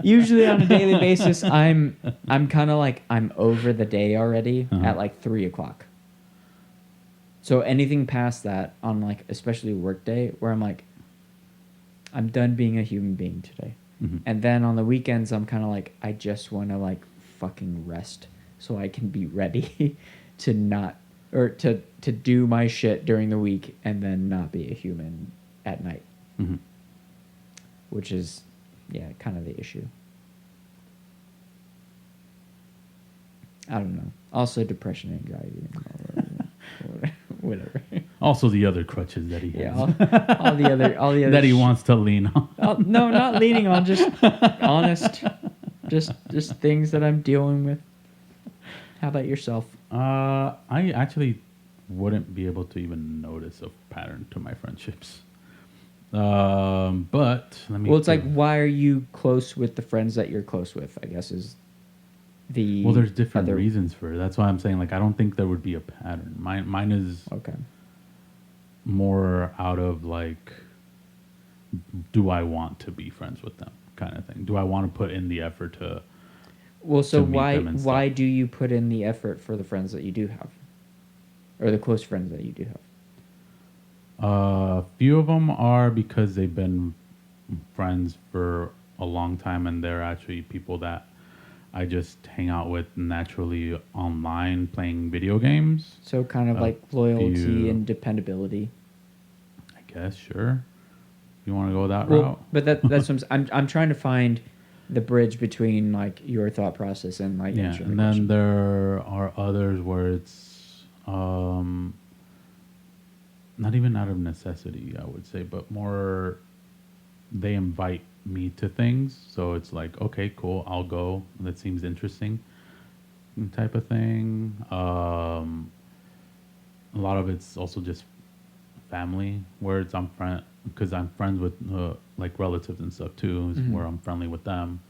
usually on a daily basis, I'm kind of like, I'm over the day already at like 3:00. So anything past that on like, especially work day, where I'm like, I'm done being a human being today. And then on the weekends, I'm kind of like, I just want to like fucking rest so I can be ready to not, or to do my shit during the week and then not be a human at night. Which is, kind of the issue. I don't know. Also depression, anxiety, and whatever. Also, the other crutches that he has. Yeah, all the other that he wants to lean on. No, not leaning on, just honest, just things that I'm dealing with. How about yourself? I actually wouldn't be able to even notice a pattern to my friendships. But let me. Well, it's like, why are you close with the friends that you're close with? I guess is the. Well, there's different reasons for it. That's why I'm saying, like, I don't think there would be a pattern. Mine is okay. More out of like, do I want to be friends with them, kind of thing. Do I want to put in the effort to? Well, so why do you put in the effort for the friends that you do have, or the close friends that you do have? A few of them are because they've been friends for a long time, and they're actually people that I just hang out with naturally online playing video games. So kind of like loyalty and dependability. I guess, sure. You want to go that route? But that's what I'm trying to find the bridge between like your thought process and like and then there are others where it's not even out of necessity, I would say, but more they invite me to things, so it's like, okay, cool, I'll go, that seems interesting, type of thing. A lot of it's also just family, where it's because I'm friends with like relatives and stuff too, where I'm friendly with them,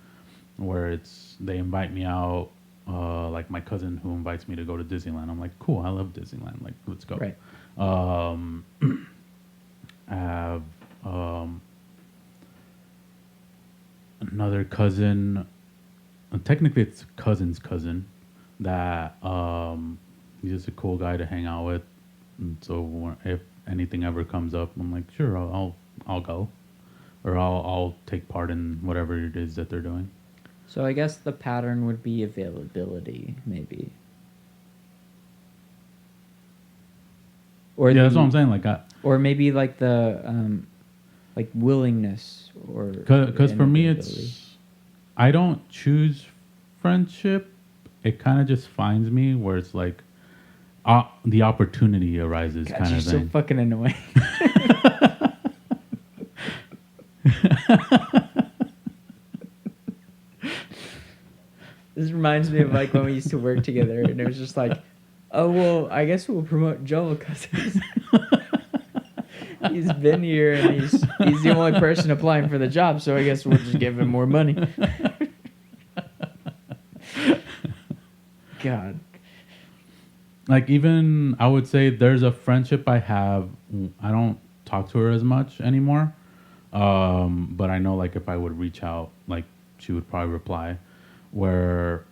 where it's they invite me out, like my cousin who invites me to go to Disneyland. I'm like, cool, I love Disneyland, like, let's go. Right. I have another cousin, technically it's cousin's cousin, that he's just a cool guy to hang out with, and so if anything ever comes up, I'm like, sure, I'll go, or I'll take part in whatever it is that they're doing. So I guess the pattern would be availability, maybe. Or that's what I'm saying. Like, or maybe like the like willingness, or because for me it's I don't choose friendship. It kind of just finds me where it's like the opportunity arises God, kind you're of so thing. fucking annoying. This reminds me of like when we used to work together, and it was just like, oh well, I guess we'll promote Joel because he's been here and he's the only person applying for the job, so I guess we'll just give him more money. God. Like even I would say there's a friendship I have. I don't talk to her as much anymore, but I know like if I would reach out, like she would probably reply. Where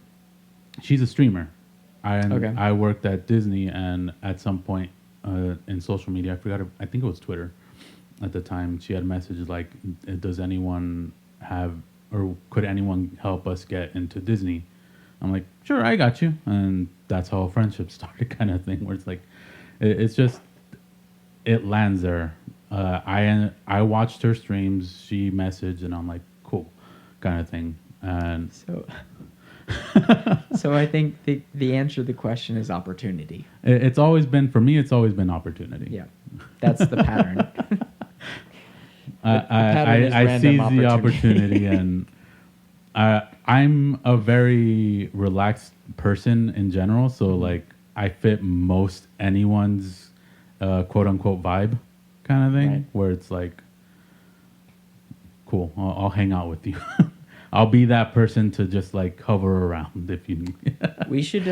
she's a streamer, Okay. I worked at Disney, and at some point in social media, I forgot. I think it was Twitter. At the time, she had messages like, "Does anyone have, or could anyone help us get into Disney?" I'm like, "Sure, I got you," and that's how a friendship started, kind of thing. Where it's like, it's just it lands there. I watched her streams. She messaged, and I'm like, "Cool," kind of thing. And So I think the answer to the question is opportunity. it's always been for me. It's always been opportunity. Yeah, that's the pattern. I seize the opportunity, and I'm a very relaxed person in general. So like I fit most anyone's quote unquote vibe kind of thing, Right. where it's like, cool, I'll hang out with you. I'll be that person to just like hover around if you need. We should.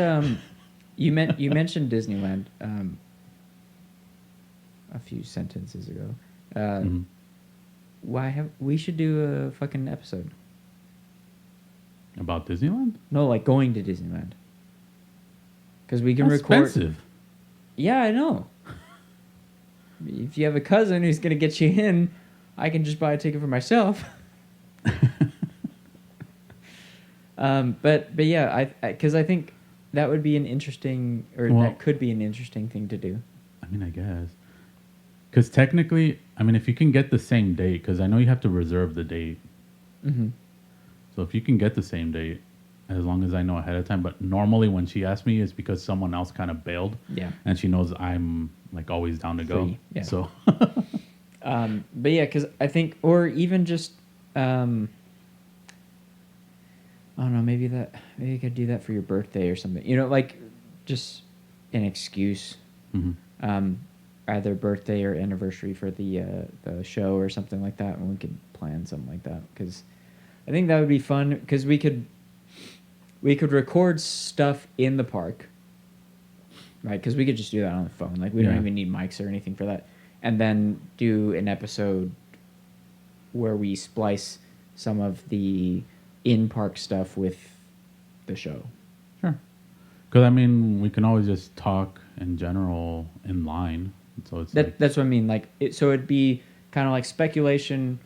You mentioned Disneyland a few sentences ago. Mhm. We should do a fucking episode? About Disneyland? No, like going to Disneyland. Because we can That's record. expensive. Yeah, I know. If you have a cousin who's gonna get you in, I can just buy a ticket for myself. But yeah, because I think that would be an interesting, or Well- that could be an interesting thing to do. I mean, I guess. Because technically, I mean, if you can get the same date, because I know you have to reserve the date. Mm-hmm. So if you can get the same date, as long as I know ahead of time. But normally when she asks me, it's because someone else kind of bailed. Yeah. And she knows I'm like always down to go. Free, yeah. So But yeah, because I think, or even just, I don't know, maybe you could do that for your birthday or something. You know, like just an excuse, mhm. Either birthday or anniversary for the show or something like that, and we could plan something like that. Because I think that would be fun. Because we could record stuff in the park, right? Because we could just do that on the phone. Like we don't Yeah. even need mics or anything for that. And then do an episode where we splice some of the in-park stuff with the show. Sure. Because I mean, we can always just talk in general in line. So it's like, That's what I mean. Like, so it'd be kind of like speculation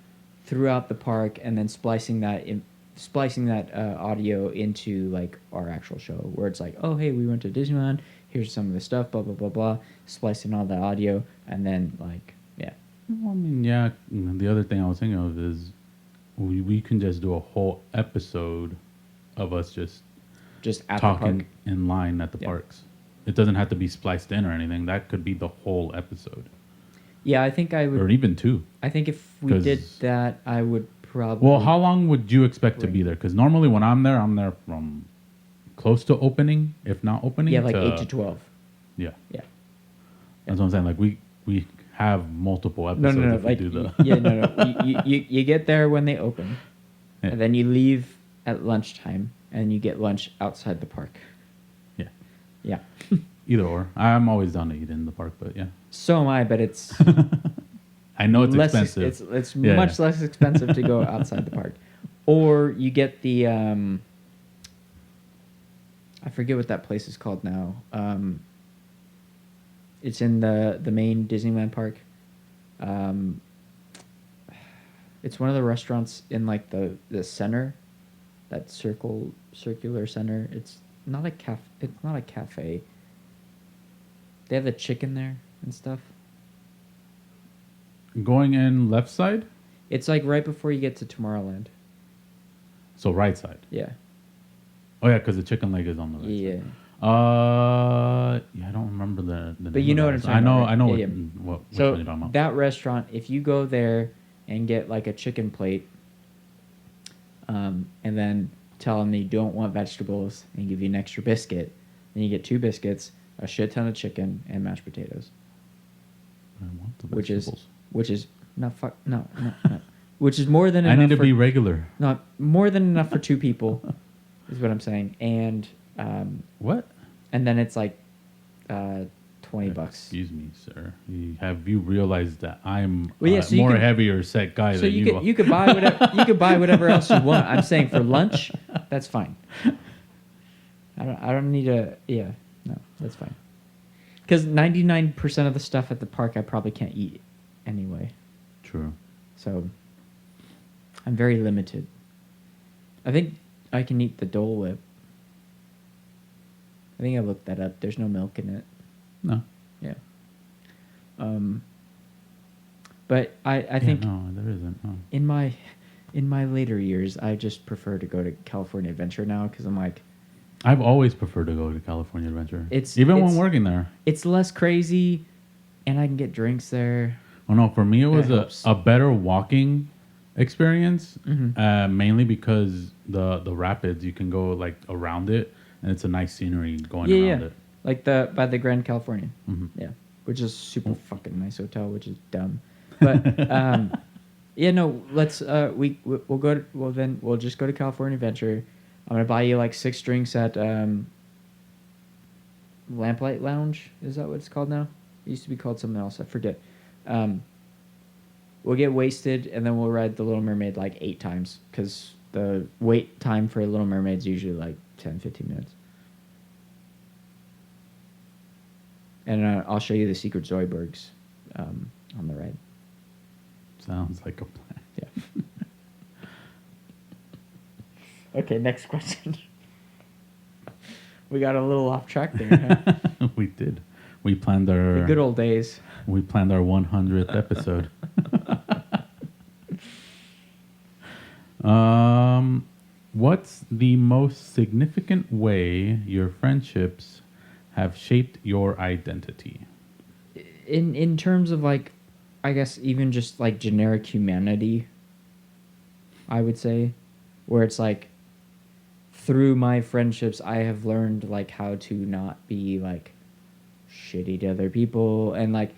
throughout the park, and then splicing that audio into like our actual show, where it's like, oh hey, we went to Disneyland. Here's some of the stuff. Blah blah blah blah. Splicing all the audio, and then like, yeah. well, I mean, yeah. The other thing I was thinking of is we can just do a whole episode of us just Just at talking the park. in line at the Yeah. parks. It doesn't have to be spliced in or anything. That could be the whole episode, Yeah, I think I would. or even two. I think if we did 'Cause- that, I would probably. Well, how long would you expect to be Bring- there? Because normally when I'm there from close to opening, if not opening. Yeah, like 8 to 12. Yeah, Yeah. that's what I'm saying. Like we have multiple No, episodes. no, no. if Like, we do the yeah, no. You get there when they open, Yeah. and then you leave at lunchtime, and you get lunch outside the park. yeah, Yeah. either or. I'm always down to eat in the park, but yeah, So am I, but it's I know it's less, expensive. It's Yeah, much yeah. less expensive to go outside the park, or you get the I forget what that place is called now. It's in the main Disneyland park. It's one of the restaurants in like the center, that circular center. It's not a cafe. They have the chicken there and stuff. Going in left side. It's like right before you get to Tomorrowland. So right side. Yeah. Oh yeah, because the chicken leg is on the right Yeah. side. Yeah, I don't remember the But name you of know that what I'm restaurant. talking about, right? I know Yeah, which So one you're talking about. that restaurant, if you go there and get like a chicken plate, and then tell them that you don't want vegetables and give you an extra biscuit, then you get 2 biscuits, a shit ton of chicken, and mashed potatoes. I want the Which is vegetables. no, which is more than I enough. need to be regular. Not more than enough for 2 people, is what I'm saying. And What? and then it's like $20. Excuse me, sir. Have you realized that I'm Well, yeah, so you more can- heavier set guy So than you you could are? you could buy whatever you could buy whatever else you want. I'm saying for lunch, that's fine. I don't need a no, that's fine. Because 99% of the stuff at the park I probably can't eat anyway. True. So I'm very limited. I think I can eat the Dole Whip. I think I looked that up. There's no milk in it. No. Yeah. But I think no, there isn't. No. in my later years, I just prefer to go to California Adventure now because I'm like, I've always preferred to go to California Adventure. It's- Even when it's- working there. it's less crazy, and I can get drinks there. Oh no, for me it was helps. a better walking experience, Mhm. mainly because the rapids, you can go like around it, and it's a nice scenery going Yeah, around yeah. it. Like by the Grand California. Mhm. Yeah, which is super fucking nice hotel, which is dumb. But yeah, no, let's we'll go to, well then we'll just go to California Adventure. I'm gonna buy you like 6 drinks at Lamplight Lounge. Is that what it's called now? It used to be called something else. I forget. We'll get wasted and then we'll ride the Little Mermaid like 8 times because the wait time for a Little Mermaid is usually like 10-15 minutes. And I'll show you the secret Zoidbergs on the ride. Sounds like a plan. Yeah. Okay, next question. We got a little off track there. Huh? We did. We planned The our good old days. we planned our 100th episode. What's the most significant way your friendships have shaped your identity? In terms of like, I guess even just like generic humanity, I would say, where it's like, through my friendships, I have learned like how to not be like shitty to other people, and like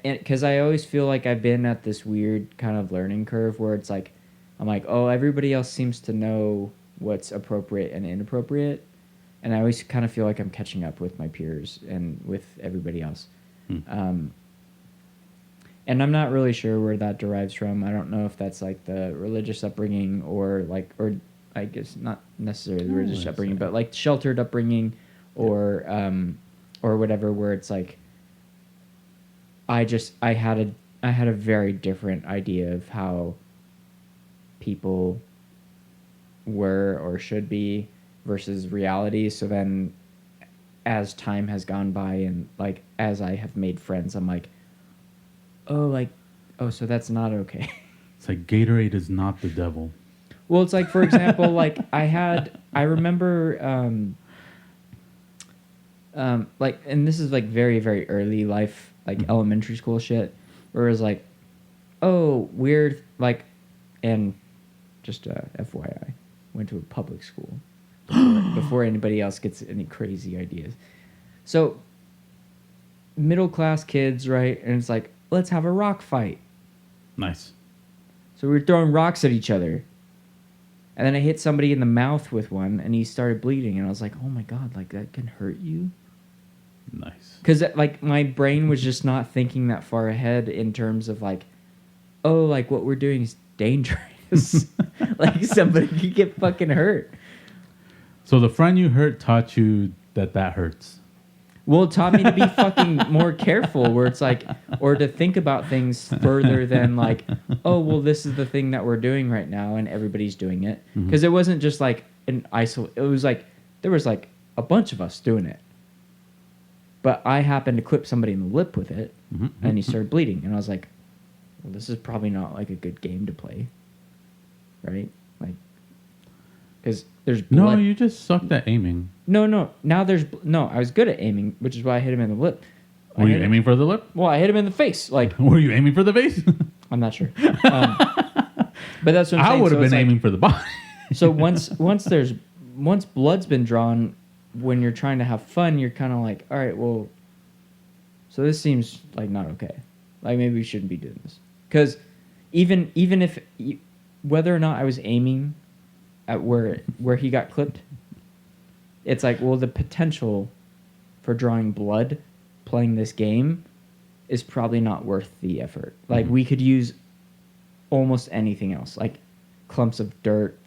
because I always feel like I've been at this weird kind of learning curve where it's like I'm like, oh, everybody else seems to know what's appropriate and inappropriate, and I always kind of feel like I'm catching up with my peers and with everybody else. And I'm not really sure where that derives from. I don't know if that's like the religious upbringing or I guess not necessarily the religious upbringing, but like sheltered upbringing or whatever, where it's like I had a very different idea of how people were or should be versus reality. So then as time has gone by and like as I have made friends, I'm like, oh, so that's not okay. It's like Gatorade is not the devil. Well, it's like, for example, like I remember, like, and this is like very, very early life, like elementary school shit, where it was like, oh, weird, like, and just FYI, went to a public school before anybody else gets any crazy ideas. So, middle class kids, right? And it's like, let's have a rock fight. Nice. So we were throwing rocks at each other. And then I hit somebody in the mouth with one, and he started bleeding. And I was like, oh my God, like that can hurt you? Nice. Because like my brain was just not thinking that far ahead in terms of like, oh, like what we're doing is dangerous. Like somebody could get fucking hurt. So the friend you hurt taught you that hurts. Well, it taught me to be fucking more careful, where it's like, or to think about things further than like, oh, well, this is the thing that we're doing right now, and everybody's doing it. Because it wasn't just like an it was like, there was like a bunch of us doing it. But I happened to clip somebody in the lip with it, and he started bleeding. And I was like, well, this is probably not like a good game to play. Right? Like, because there's No, blood. you just sucked at aiming. No. Now there's no. I was good at aiming, which is why I hit him in the lip. Were you aiming for the lip? Well, I hit him in the face. Like Were you aiming for the face? I'm not sure, but that's what I'm I saying. would have So it's been like- aiming for the body. So once blood's been drawn, when you're trying to have fun, you're kind of like, all right, well, so this seems like not okay. Like maybe we shouldn't be doing this because even if whether or not I was aiming at where he got clipped, it's like, well, the potential for drawing blood playing this game is probably not worth the effort. Like we could use almost anything else, like clumps of dirt,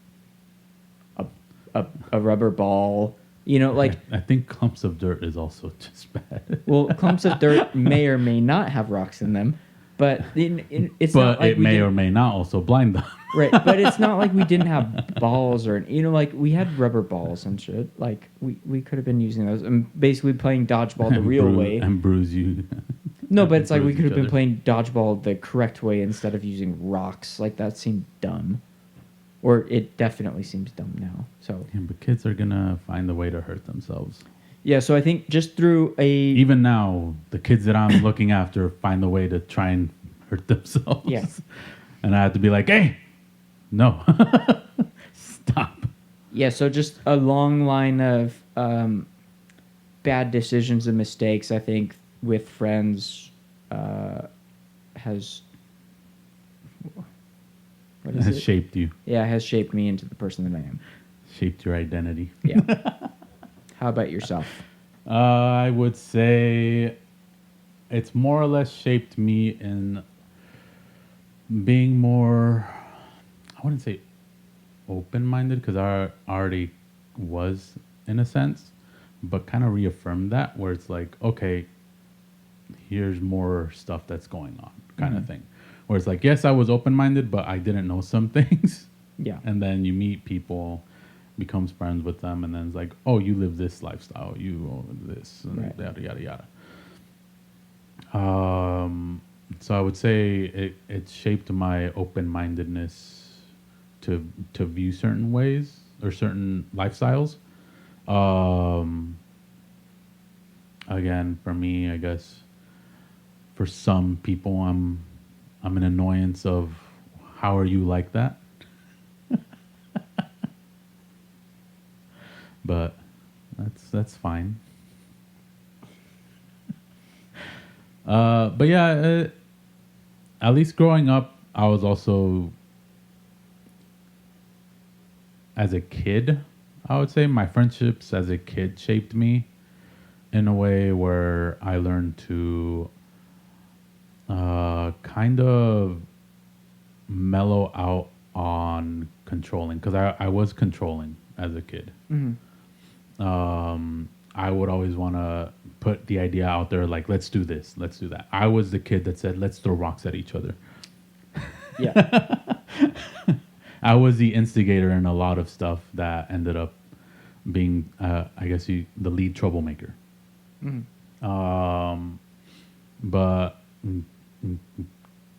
a rubber ball, like I think clumps of dirt is also just bad. well, clumps of dirt may or may not have rocks in them, but it's But not like it we may didn't- or may not also blind them. right. But it's not like we didn't have balls or like we had rubber balls and shit. Like we could have been using those and basically playing dodgeball the And real bruise- way. and bruise you. No, but it's like we bruise could have each been other. playing dodgeball the correct way instead of using rocks. Like that seemed dumb, or it definitely seems dumb now. So Yeah, but kids are gonna find a way to hurt themselves. yeah, so I think just through a Even now, the kids that I'm looking after find a way to try and hurt themselves. Yeah. And I have to be like, hey, no, stop. yeah, so just a long line of bad decisions and mistakes. I think with friends has what It is has it? shaped you, Has shaped me into the person that I am. shaped your identity. Yeah. How about yourself? I would say it's more or less shaped me in being more, I wouldn't say open-minded because I already was in a sense, but kind of reaffirmed that where it's like, okay, here's more stuff that's going on kind of thing. Where it's like, yes, I was open-minded, but I didn't know some things. Yeah. And then you meet people, becomes friends with them, and then it's like, oh, you live this lifestyle, you own this, and Right. yada yada yada. So I would say it shaped my open-mindedness to view certain ways or certain lifestyles. Again, for me, I guess for some people, I'm an annoyance of how are you like that. But that's fine. But yeah, at least growing up, I was also, as a kid, I would say my friendships as a kid shaped me in a way where I learned to kind of mellow out on controlling because I was controlling as a kid. Mm-hmm. I would always want to put the idea out there, like, let's do this, let's do that. I was the kid that said, let's throw rocks at each other. Yeah. I was the instigator in a lot of stuff that ended up being, I guess, the lead troublemaker. Mm-hmm. But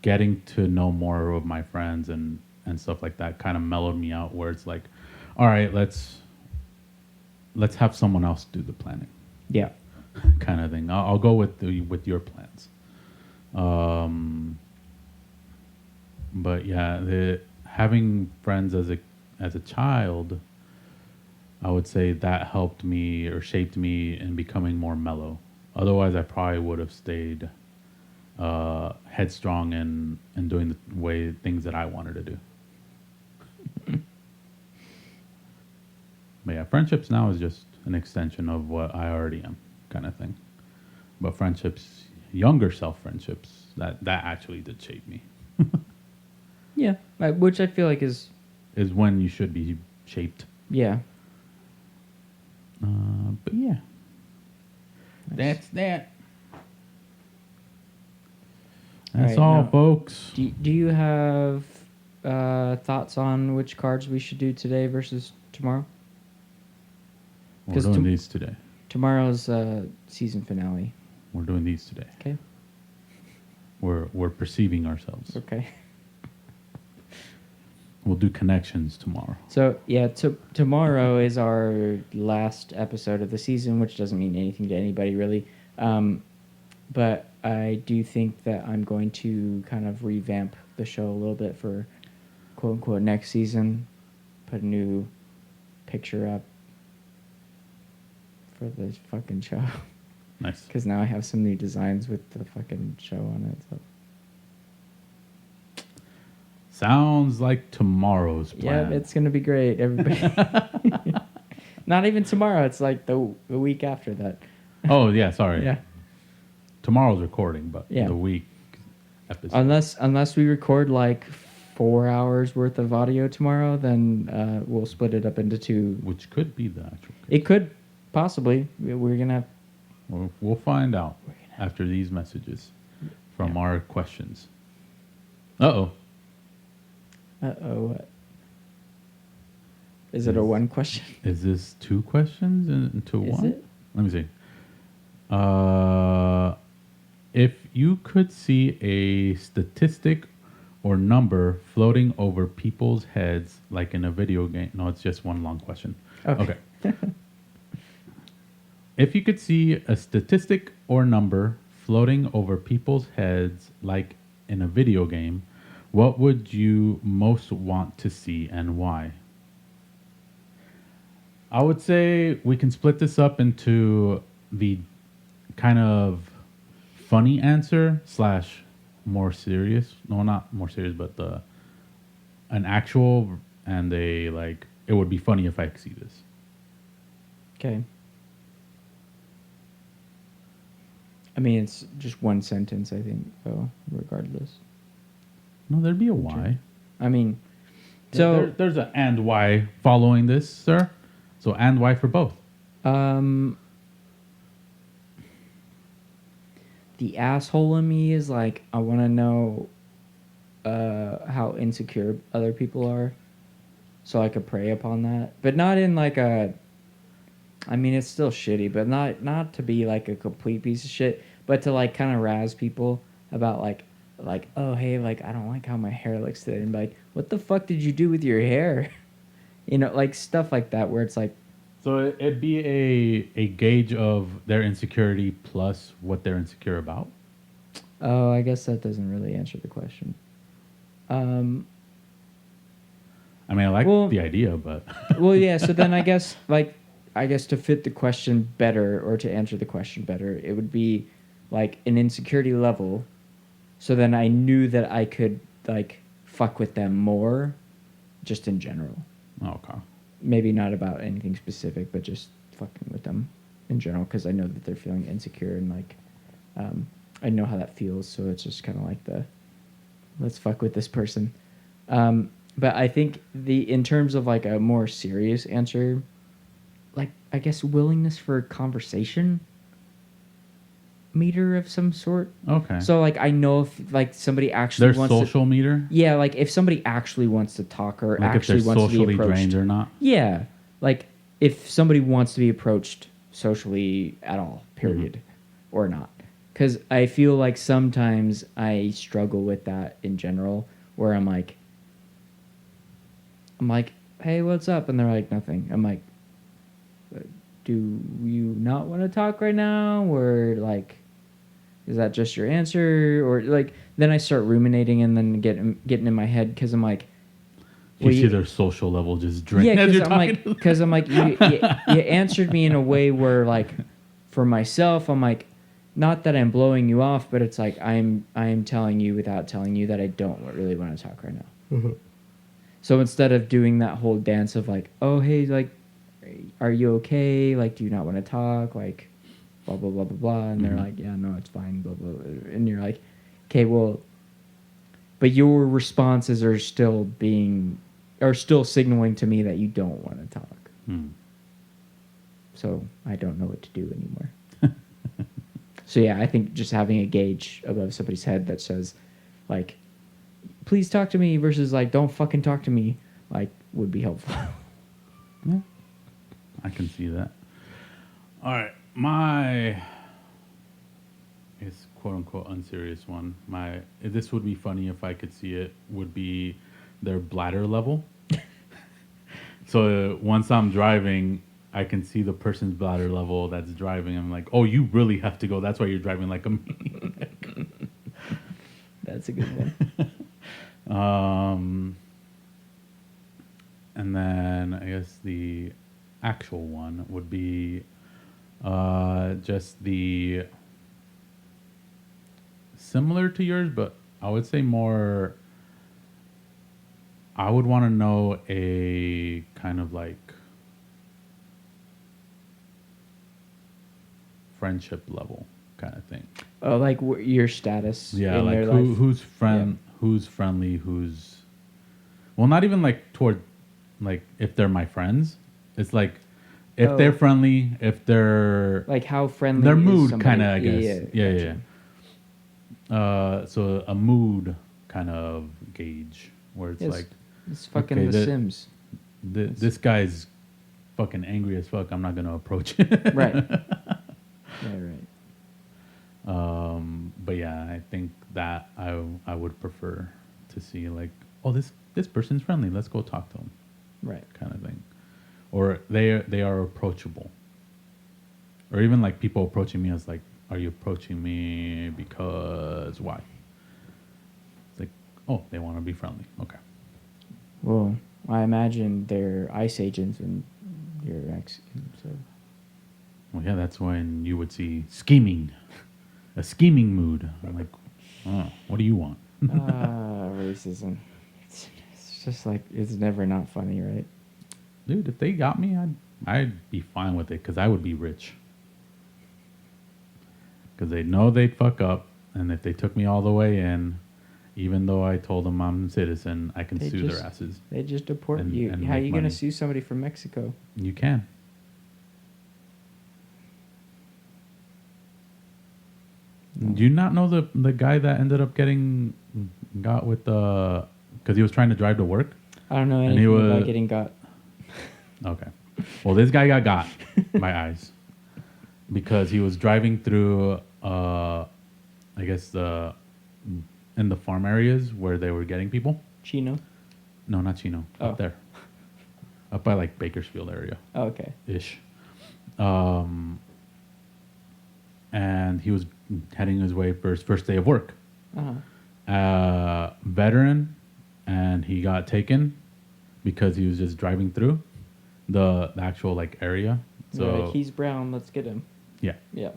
getting to know more of my friends and stuff like that kind of mellowed me out where it's like, all right, let's have someone else do the planning. Yeah. Kind of thing. I'll go with your plans. But yeah, having friends as a child, I would say that helped me or shaped me in becoming more mellow. Otherwise, I probably would have stayed headstrong and doing the things that I wanted to do. But yeah, friendships now is just an extension of what I already am, kind of thing. But friendships, younger self friendships, that actually did shape me. Yeah. Which I feel like is when you should be shaped. yeah. But yeah, that's that. That's Right, all, now- folks. Do you have thoughts on which cards we should do today versus tomorrow? We're 'cause doing these today. Tomorrow's season finale. We're doing these today. Okay. We're perceiving ourselves. Okay. We'll do connections tomorrow. So yeah, tomorrow is our last episode of the season, which doesn't mean anything to anybody really. But I do think that I'm going to kind of revamp the show a little bit for quote unquote next season. Put a new picture up for the fucking show. Nice. Because now I have some new designs with the fucking show on it. So. Sounds like tomorrow's plan. Yeah, it's gonna be great, everybody. Not even tomorrow. It's like the week after that. Oh yeah, sorry. Yeah. Tomorrow's recording, but Yeah. the week episode. Unless we record like 4 hours worth of audio tomorrow, then we'll split it up into two. Which could be the actual. It could possibly. We're gonna. We'll find out after these messages from our questions. Uh-oh. What? Is it a one question? Is this two questions into Is one? it? Let me see. If you could see a statistic or number floating over people's heads like in a video game. No, it's just one long question. Okay. If you could see a statistic or number floating over people's heads like in a video game, what would you most want to see and why? I would say we can split this up into the kind of funny answer / more serious. No, not more serious, but an actual and a like. It would be funny if I could see this. Okay. I mean, it's just one sentence, I think, though, regardless. No, there'd be a why. I mean, so there's an and why following this, sir. So and why for both. The asshole in me is like, I want to know how insecure other people are, so I could prey upon that, but not in like a. I mean, it's still shitty, but not to be like a complete piece of shit, but to like kind of razz people about like, oh hey, like I don't like how my hair looks today, and be like, what the fuck did you do with your hair? You know, like stuff like that, where it's like. So it'd be a gauge of their insecurity plus what they're insecure about. Oh, I guess that doesn't really answer the question. I mean, I like the idea, but well, yeah. So then I guess to fit the question better or to answer the question better, it would be like an insecurity level. So then I knew that I could like fuck with them more, just in general. Okay. Maybe not about anything specific, but just fucking with them in general, because I know that they're feeling insecure and like I know how that feels. So it's just kind of like let's fuck with this person. But I think in terms of like a more serious answer, like I guess willingness for conversation meter of some sort. Okay. So like I know if like somebody actually their wants social meter. Yeah, like if somebody actually wants to talk or Like actually if they're wants to be socially approached. drained or not. Yeah, like if somebody wants to be approached socially at all, period, or not. Because I feel like sometimes I struggle with that in general, where I'm like, hey, what's up? And they're like, nothing. I'm like, do you not want to talk right now? Or like, is that just your answer? Or like, then I start ruminating and then getting in my head because I'm like, You see their social level just drain. yeah, as you're because I'm like, you answered me in a way where like, for myself, I'm like, not that I'm blowing you off, but it's like I am telling you without telling you that I don't really want to talk right now. Mm-hmm. So instead of doing that whole dance of like, oh hey, like, are you okay? Like, do you not want to talk? Like, blah blah blah blah blah. And they're like, yeah, no, it's fine. Blah blah. Blah. And you're like, okay, well, but your responses are still signaling to me that you don't want to talk. So I don't know what to do anymore. So yeah, I think just having a gauge above somebody's head that says, like, please talk to me versus like, don't fucking talk to me, like, would be helpful. Yeah, I can see that. All right, my quote unquote unserious one. This would be funny if I could see it. Would be their bladder level. So once I'm driving, I can see the person's bladder level that's driving. I'm like, oh, you really have to go. That's why you're driving like a maniac. That's a good one. And then I guess the actual one would be just the similar to yours, but I would say more. I would want to know a kind of like friendship level kind of thing. Oh, like your status. Yeah, in like their life. who's who's friendly, who's well, not even like toward like if they're my friends. It's like if they're friendly, if they're like how friendly. their is mood somebody? kind of, I guess. Yeah. Gotcha. So a mood kind of gauge where it's Yes. like It's fucking okay, The Sims. this guy's fucking angry as fuck. I'm not gonna approach it. Right. Right. But yeah, I think that I would prefer to see like, oh, this person's friendly. Let's go talk to him. Right. Kind of thing, or they are approachable, or even like people approaching me as like, are you approaching me because why? It's like, oh, they want to be friendly. Okay. Well, I imagine they're ICE agents and you're Mexican, so. Well, yeah, that's when you would see scheming, a scheming mood. I'm like, oh, what do you want? Racism. It's just like, it's never not funny, right? Dude, if they got me, I'd be fine with it because I would be rich. Because they know they'd fuck up, and if they took me all the way in, even though I told them I'm a citizen, I can sue their asses. They just deport And- you. and How are make you going money. to sue somebody from Mexico? You can. Do you not know the guy that ended up got with the because he was trying to drive to work? I don't know And anything he about was- getting got. Okay. Well, this guy got by ICE because he was driving through, I guess in the farm areas where they were getting people. Chino? No, not Chino. Oh. Up there. Up by like Bakersfield area Oh, okay. ish. And he was heading his way for his first day of work. Uh-huh. Veteran, and he got taken because he was just driving through the actual like area. They're So like, he's brown, let's get him. yeah, Yeah.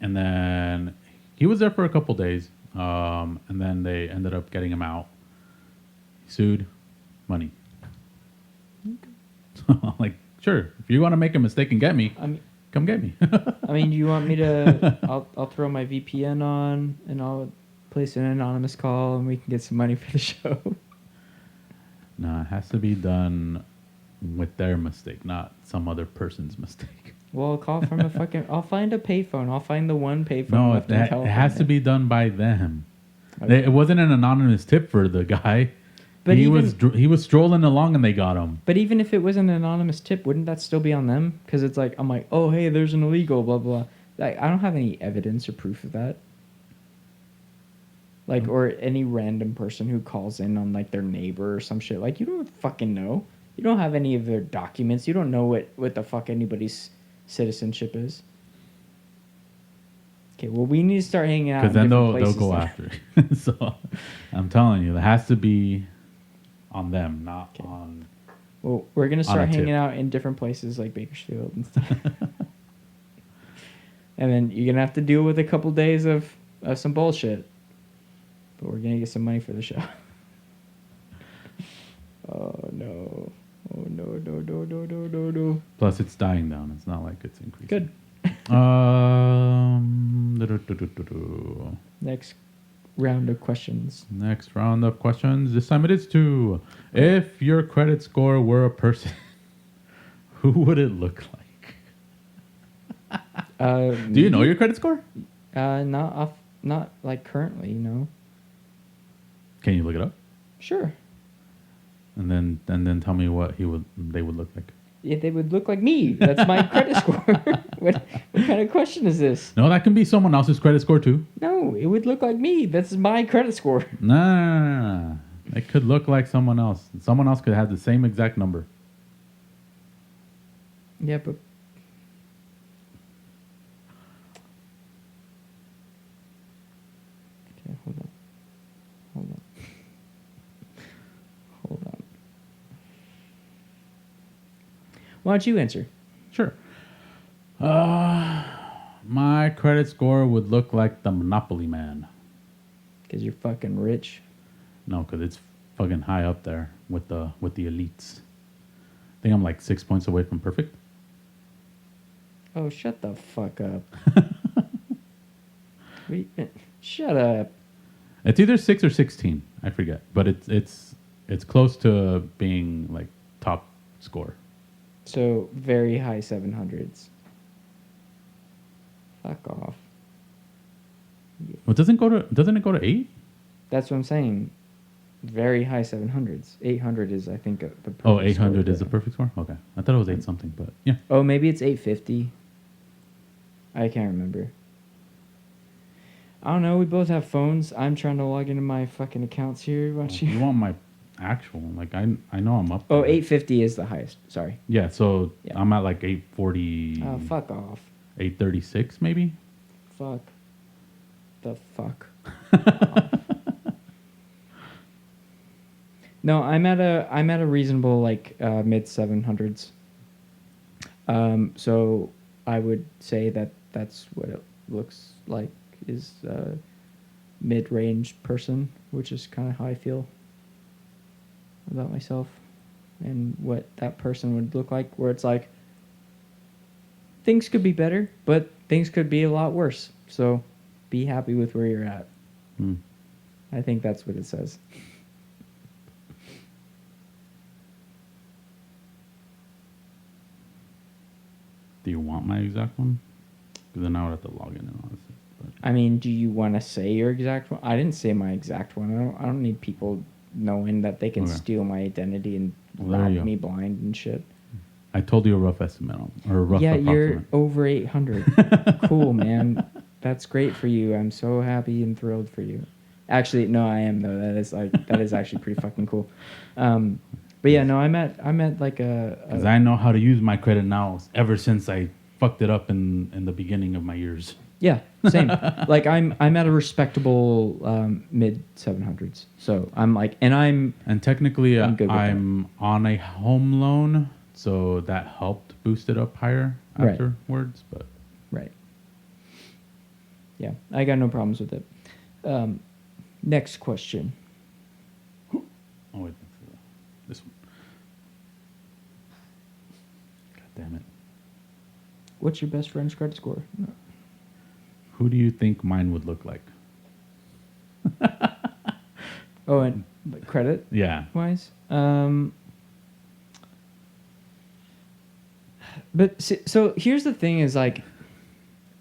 and then he was there for a couple days, and then they ended up getting him out. Sued, money. Like, sure, if you want to make a mistake and get me, I mean, come get me. I mean, do you want me to? I'll throw my VPN on and I'll place an anonymous call and we can get some money for the show. No, it has to be done with their mistake, not some other person's mistake. Well, I'll call from a fucking. I'll find a payphone. I'll find the one payphone. No, left in it California. has to be done by them. Okay. It wasn't an anonymous tip for the guy. But he even- he was strolling along and they got him. But even if it was an anonymous tip, wouldn't that still be on them? Because it's like I'm like, oh hey, there's an illegal, blah blah. Like I don't have any evidence or proof of that. Like or any random person who calls in on like their neighbor or some shit. Like you don't fucking know. You don't have any of their documents. You don't know what the fuck anybody's citizenship is. Okay, well we need to start hanging out. Because in then different they'll places go then. after it. So I'm telling you, it has to be on them, not Okay. on. Well, we're gonna On a start tip. hanging out in different places like Bakersfield and stuff. And then you're gonna have to deal with a couple days of some bullshit. But we're gonna get some money for the show. Oh no! Oh no! Plus, it's dying down. It's not like it's increasing. Good. Next round of questions. Next round of questions. This time it is two. If your credit score were a person, who would it look like? Do you know your credit score? Not like currently, you know. Can you look it up? Sure. And then tell me what they would look like. Yeah, they would look like me. That's my credit score. What kind of question is this? No, that can be someone else's credit score too. No, it would look like me. That's my credit score. Nah. It could look like someone else. Someone else could have the same exact number. Yeah, but okay, hold on. Why don't you answer? Sure. My credit score would look like the Monopoly Man. Because you're fucking rich. No, because it's fucking high up there with the elites. I think I'm like 6 points away from perfect. Oh, shut the fuck up. Shut up. It's either 6 or 16. I forget, but it's close to being like top score. So very high 700s. Fuck off. Well, doesn't it go to 8? That's what I'm saying. Very high 700s. 800 is, I think, the perfect Oh, 800 score. is the perfect score? Okay. I thought it was 8 something, but yeah. Oh, maybe it's 850. I can't remember. I don't know. We both have phones. I'm trying to log into my fucking accounts here. Why don't You you? want my actual? Like I know I'm up. Oh, there. 850 is the highest. Sorry. Yeah, so Yeah. I'm at like 840. Oh, fuck off. 836 maybe. Fuck. The fuck. No, I'm at a reasonable like mid 700s. So I would say that's what it looks like is a mid-range person, which is kind of how I feel about myself and what that person would look like, where it's like things could be better, but things could be a lot worse. So be happy with where you're at. I think that's what it says. Do you want my exact one? Because then I would have to log in and all this. But I mean, do you want to say your exact one? I didn't say my exact one. I don't need people knowing that they can Okay. steal my identity and Well, there you rob go. me blind and shit. I told you a rough estimate or a rough Yeah, approximate. you're over 800. Cool, man. That's great for you. I'm so happy and thrilled for you. Actually, no, I am though. That is actually pretty fucking cool. But yeah, no, I'm at like Because I know how to use my credit now. Ever since I fucked it up in the beginning of my years. yeah, same. Like I'm at a respectable mid 700s. So I'm like, and I'm technically I'm good with I'm on a home loan, so that helped boost it up higher Right. afterwards. But right. Yeah, I got no problems with it. Next question. oh wait, that's, this one. God damn it! What's your best friend's credit score? Who do you think mine would look like? Oh, and credit Yeah. wise, but so here's the thing: is like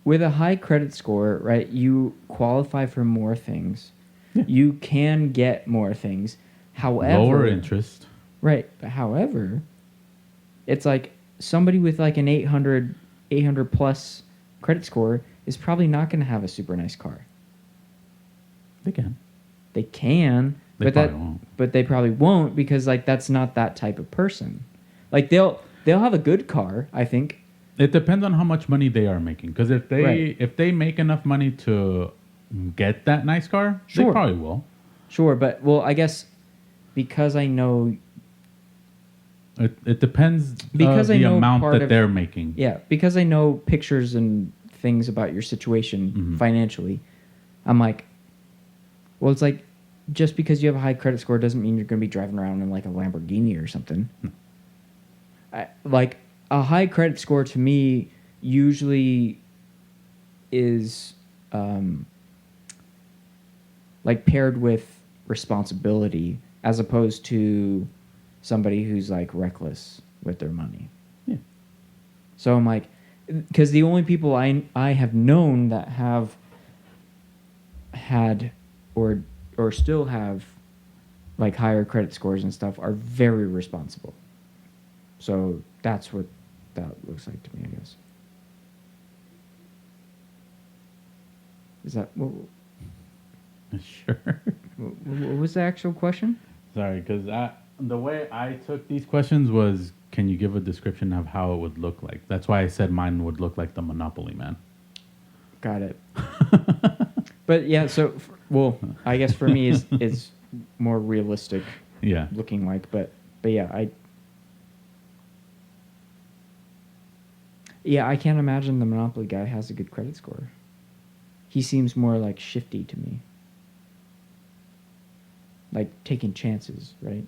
with a high credit score, right? You qualify for more things. Yeah. You can get more things. However, Lower interest. right? However, it's like somebody with like an 800 plus credit score is probably not going to have a super nice car. They can. They can, They but probably won't. but they probably won't because like that's not that type of person. Like they'll have a good car, I think. It depends on how much money they are making. Because if they make enough money to get that nice car, Sure. they probably will. Sure, but well, I guess because I know It depends Because I the know amount part that of- they're making. yeah, because I know pictures and things about your situation Mhm. financially. I'm like, well, it's like just because you have a high credit score doesn't mean you're going to be driving around in like a Lamborghini or something. Like a high credit score to me usually is like paired with responsibility as opposed to somebody who's like reckless with their money. Yeah. So I'm like, because the only people I have known that have had or still have like higher credit scores and stuff are very responsible. So that's what that looks like to me, I guess. Is that what Sure. was the actual question? Sorry, because the way I took these questions was, can you give a description of how it would look like? That's why I said mine would look like the Monopoly Man. Got it. But yeah, so well, I guess for me is more realistic Yeah. looking like, but yeah, I can't imagine the Monopoly guy has a good credit score. He seems more like shifty to me. Like taking chances, right?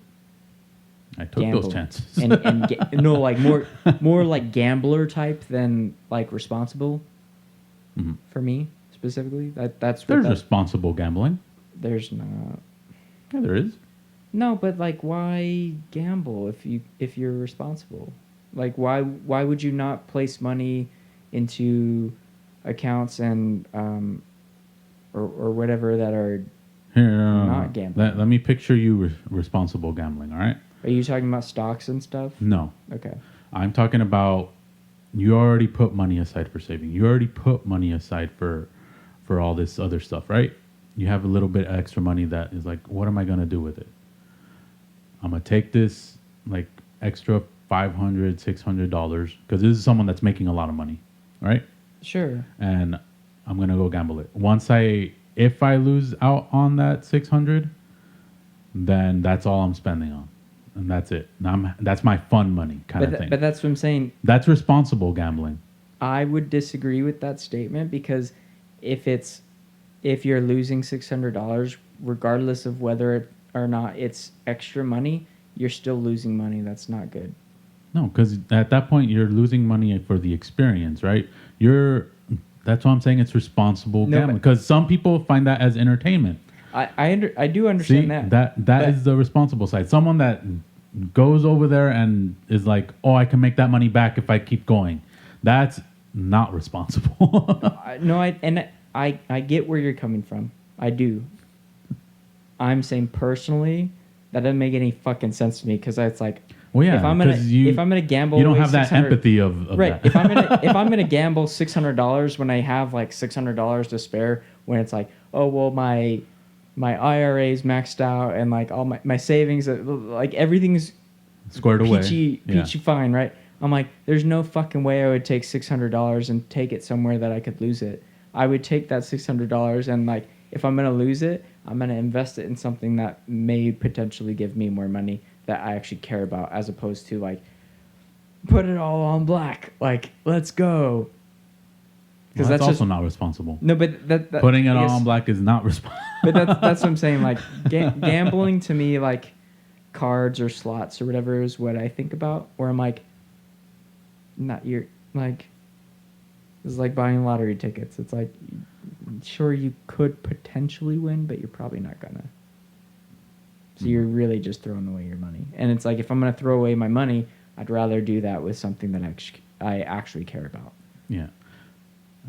I took those chances. No, like more like gambler type than like responsible. Mm-hmm. For me specifically, that's There's responsible gambling. There's not. Yeah, there is. No, but like, why gamble if you're responsible? Like, why would you not place money into accounts and or whatever that are Here, not gambling? Let me picture you responsible gambling. All right. Are you talking about stocks and stuff? No. Okay. I'm talking about you already put money aside for saving. You already put money aside for all this other stuff, right? You have a little bit of extra money that is like, what am I going to do with it? I'm going to take this like extra $500, $600 because this is someone that's making a lot of money, right? Sure. And I'm going to go gamble it. If I lose out on that 600, then that's all I'm spending on. And that's it. That's my fun money kind of thing. But that's what I'm saying. That's responsible gambling. I would disagree with that statement because if you're losing $600, regardless of whether or not it's extra money, you're still losing money. That's not good. No, because at that point you're losing money for the experience, right? That's why I'm saying it's responsible gambling. Because some people find that as entertainment. I do understand that is the responsible side. Someone that goes over there and is like, oh, I can make that money back if I keep going. That's not responsible. I get where you're coming from. I do. I'm saying personally that doesn't make any fucking sense to me because it's like, well, yeah, if I'm gonna gamble, you don't have that empathy of right. That. if I'm gonna gamble $600 when I have like $600 to spare, when it's like, oh well, my IRA's maxed out and like all my savings, like everything's squared away, peachy fine, right? I'm like, there's no fucking way I would take $600 and take it somewhere that I could lose it. I would take that $600 and like, if I'm gonna lose it, I'm gonna invest it in something that may potentially give me more money that I actually care about, as opposed to like, put it all on black, like let's go. Because that's also not responsible. No, but that putting it all on black is not responsible. But that's what I'm saying. Like gambling to me, like cards or slots or whatever is what I think about. Where I'm like, it's like buying lottery tickets. It's like, sure, you could potentially win, but you're probably not gonna. So you're really just throwing away your money. And it's like, if I'm gonna throw away my money, I'd rather do that with something that I actually care about. Yeah.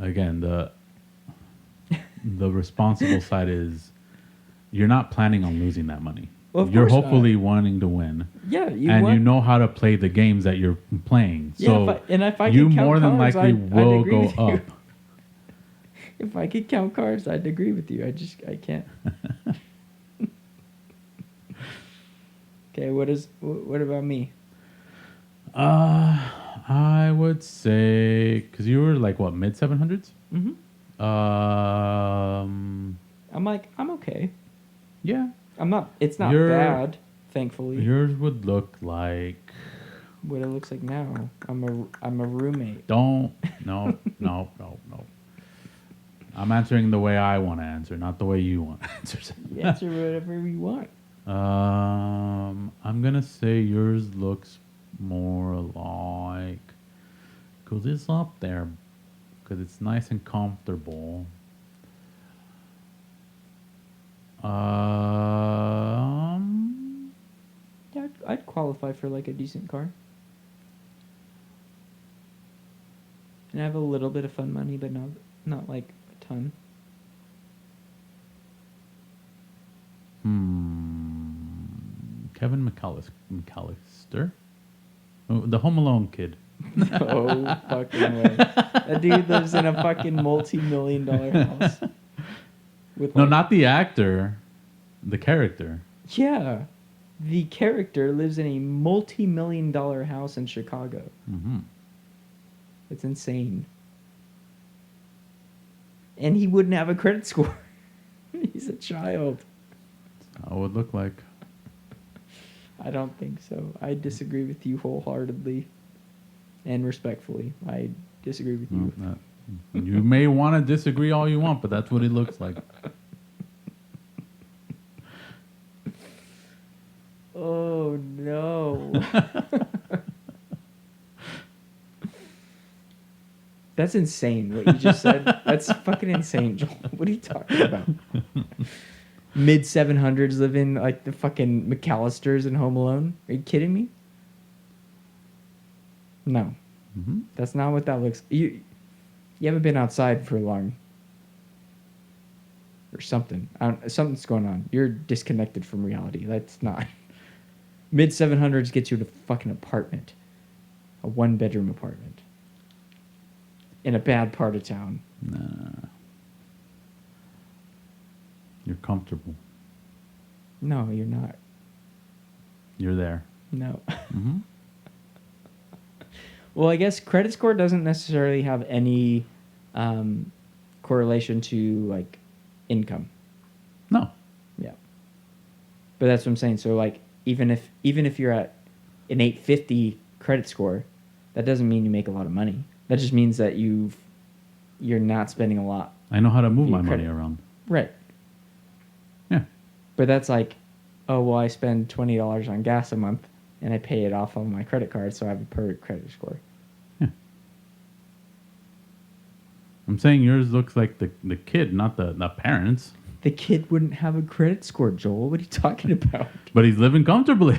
Again, the responsible side is you're not planning on losing that money. Well, you're hopefully wanting to win. Yeah, you know how to play the games that you're playing. Yeah, so if I you could count more than cards, likely I'd will agree go with you. up. If I could count cards, I'd agree with you. I can't. Okay, what about me? I would say, because you were like what, mid 700s? Mm-hmm. I'm okay. Yeah. I'm not. It's not bad, thankfully. Yours would look like what it looks like now. I'm a roommate. No. I'm answering the way I want to answer, not the way you want to answer. You answer whatever you want. I'm gonna say yours looks more like, because it's up there, because it's nice and comfortable. Yeah, I'd qualify for like a decent car. And have a little bit of fun money, but not like a ton. Kevin McAllister? Oh, the Home Alone kid. No fucking way. That dude lives in a fucking multi-million-dollar house. No, not the actor. The character. Yeah. The character lives in a multi-million-dollar house in Chicago. Mm-hmm. It's insane. And he wouldn't have a credit score. He's a child. That's how it would look like. I don't think so. I disagree with you wholeheartedly and respectfully. I disagree with you. You may want to disagree all you want, but that's what it looks like. Oh, no. That's insane what you just said. That's fucking insane, Joel. What are you talking about? Mid 700s living like the fucking McAllisters in Home Alone? Are you kidding me? No. Mm-hmm. That's not what that looks. You haven't been outside for long. Or something. Something's going on. You're disconnected from reality. That's not. Mid 700s gets you to fucking apartment. A 1-bedroom apartment. In a bad part of town. Nah. You're comfortable. No, you're not. You're there. No. Mm-hmm. Well, I guess credit score doesn't necessarily have any correlation to like income. No. Yeah. But that's what I'm saying. So like even if you're at an 850 credit score, that doesn't mean you make a lot of money. That just means that you're not spending a lot. I know how to move my credit. money around. Right. Yeah. But that's like, oh, well, I spend $20 on gas a month and I pay it off on my credit card, so I have a perfect credit score. Yeah. I'm saying yours looks like the kid, not the parents. The kid wouldn't have a credit score, Joel. What are you talking about? But he's living comfortably.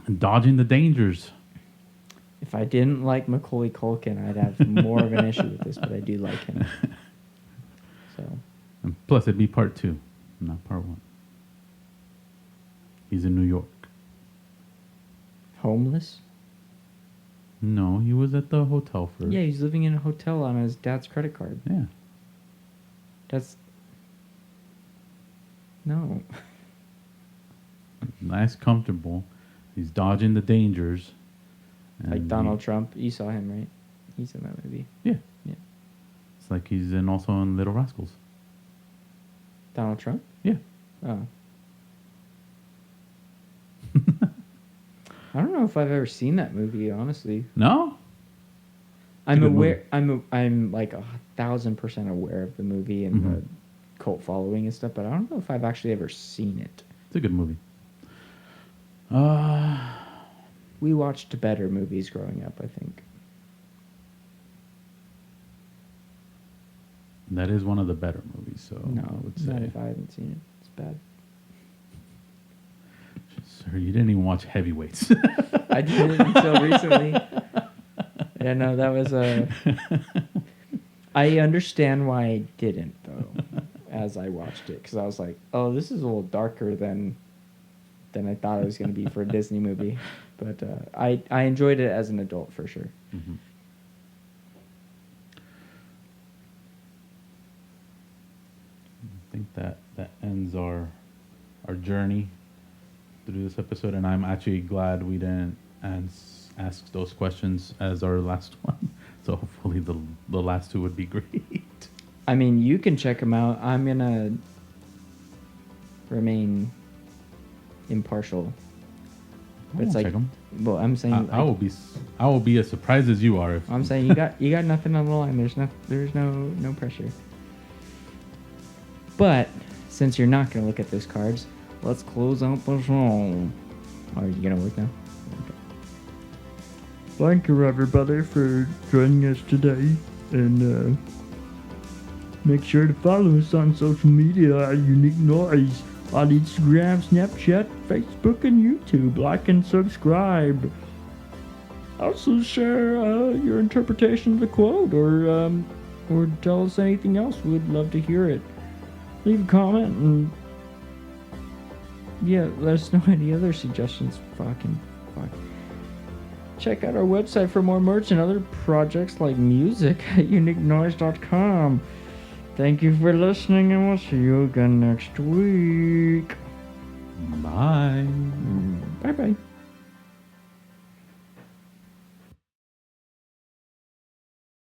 And dodging the dangers. If I didn't like Macaulay Culkin, I'd have more of an issue with this, but I do like him. So. And plus, it'd be part 2, not part 1. He's in New York. Homeless? No, he was at the hotel first. Yeah, he's living in a hotel on his dad's credit card. Yeah. That's... No. Nice, comfortable. He's dodging the dangers. Like Donald Trump. You saw him, right? He's in that movie. Yeah. Yeah. It's like he's also in Little Rascals. Donald Trump? Yeah. Oh. I don't know if I've ever seen that movie, honestly. No? I'm good aware. I'm like 1,000% aware of the movie and the cult following and stuff, but I don't know if I've actually ever seen it. It's a good movie. We watched better movies growing up, I think. That is one of the better movies, so No, I would not say. if I haven't seen it. It's bad. Sir, you didn't even watch Heavyweights. I didn't until recently. Yeah, no, that was a... I understand why I didn't, though, as I watched it. Because I was like, oh, this is a little darker than I thought it was going to be for a Disney movie. But I enjoyed it as an adult, for sure. Mm-hmm. I think that ends our journey through this episode, and I'm actually glad we didn't ask those questions as our last one. So hopefully the last 2 would be great. I mean, you can check them out. I'm going to remain impartial. But it's like, check 'em. well, I'm saying I will be as surprised as you are. If I'm saying you got nothing on the line. There's no pressure. But since you're not going to look at those cards, let's close out the show. Are you going to work now? Okay. Thank you, everybody, for joining us today. And make sure to follow us on social media at Unique Noise on Instagram, Snapchat, Facebook, and YouTube. Like and subscribe. Also share your interpretation of the quote, or tell us anything else. We'd love to hear it. Leave a comment and yeah, let us know any other suggestions. Fucking fuck. Check out our website for more merch and other projects like music at uniquenoise.com. Thank you for listening, and we'll see you again next week. Bye. Bye bye.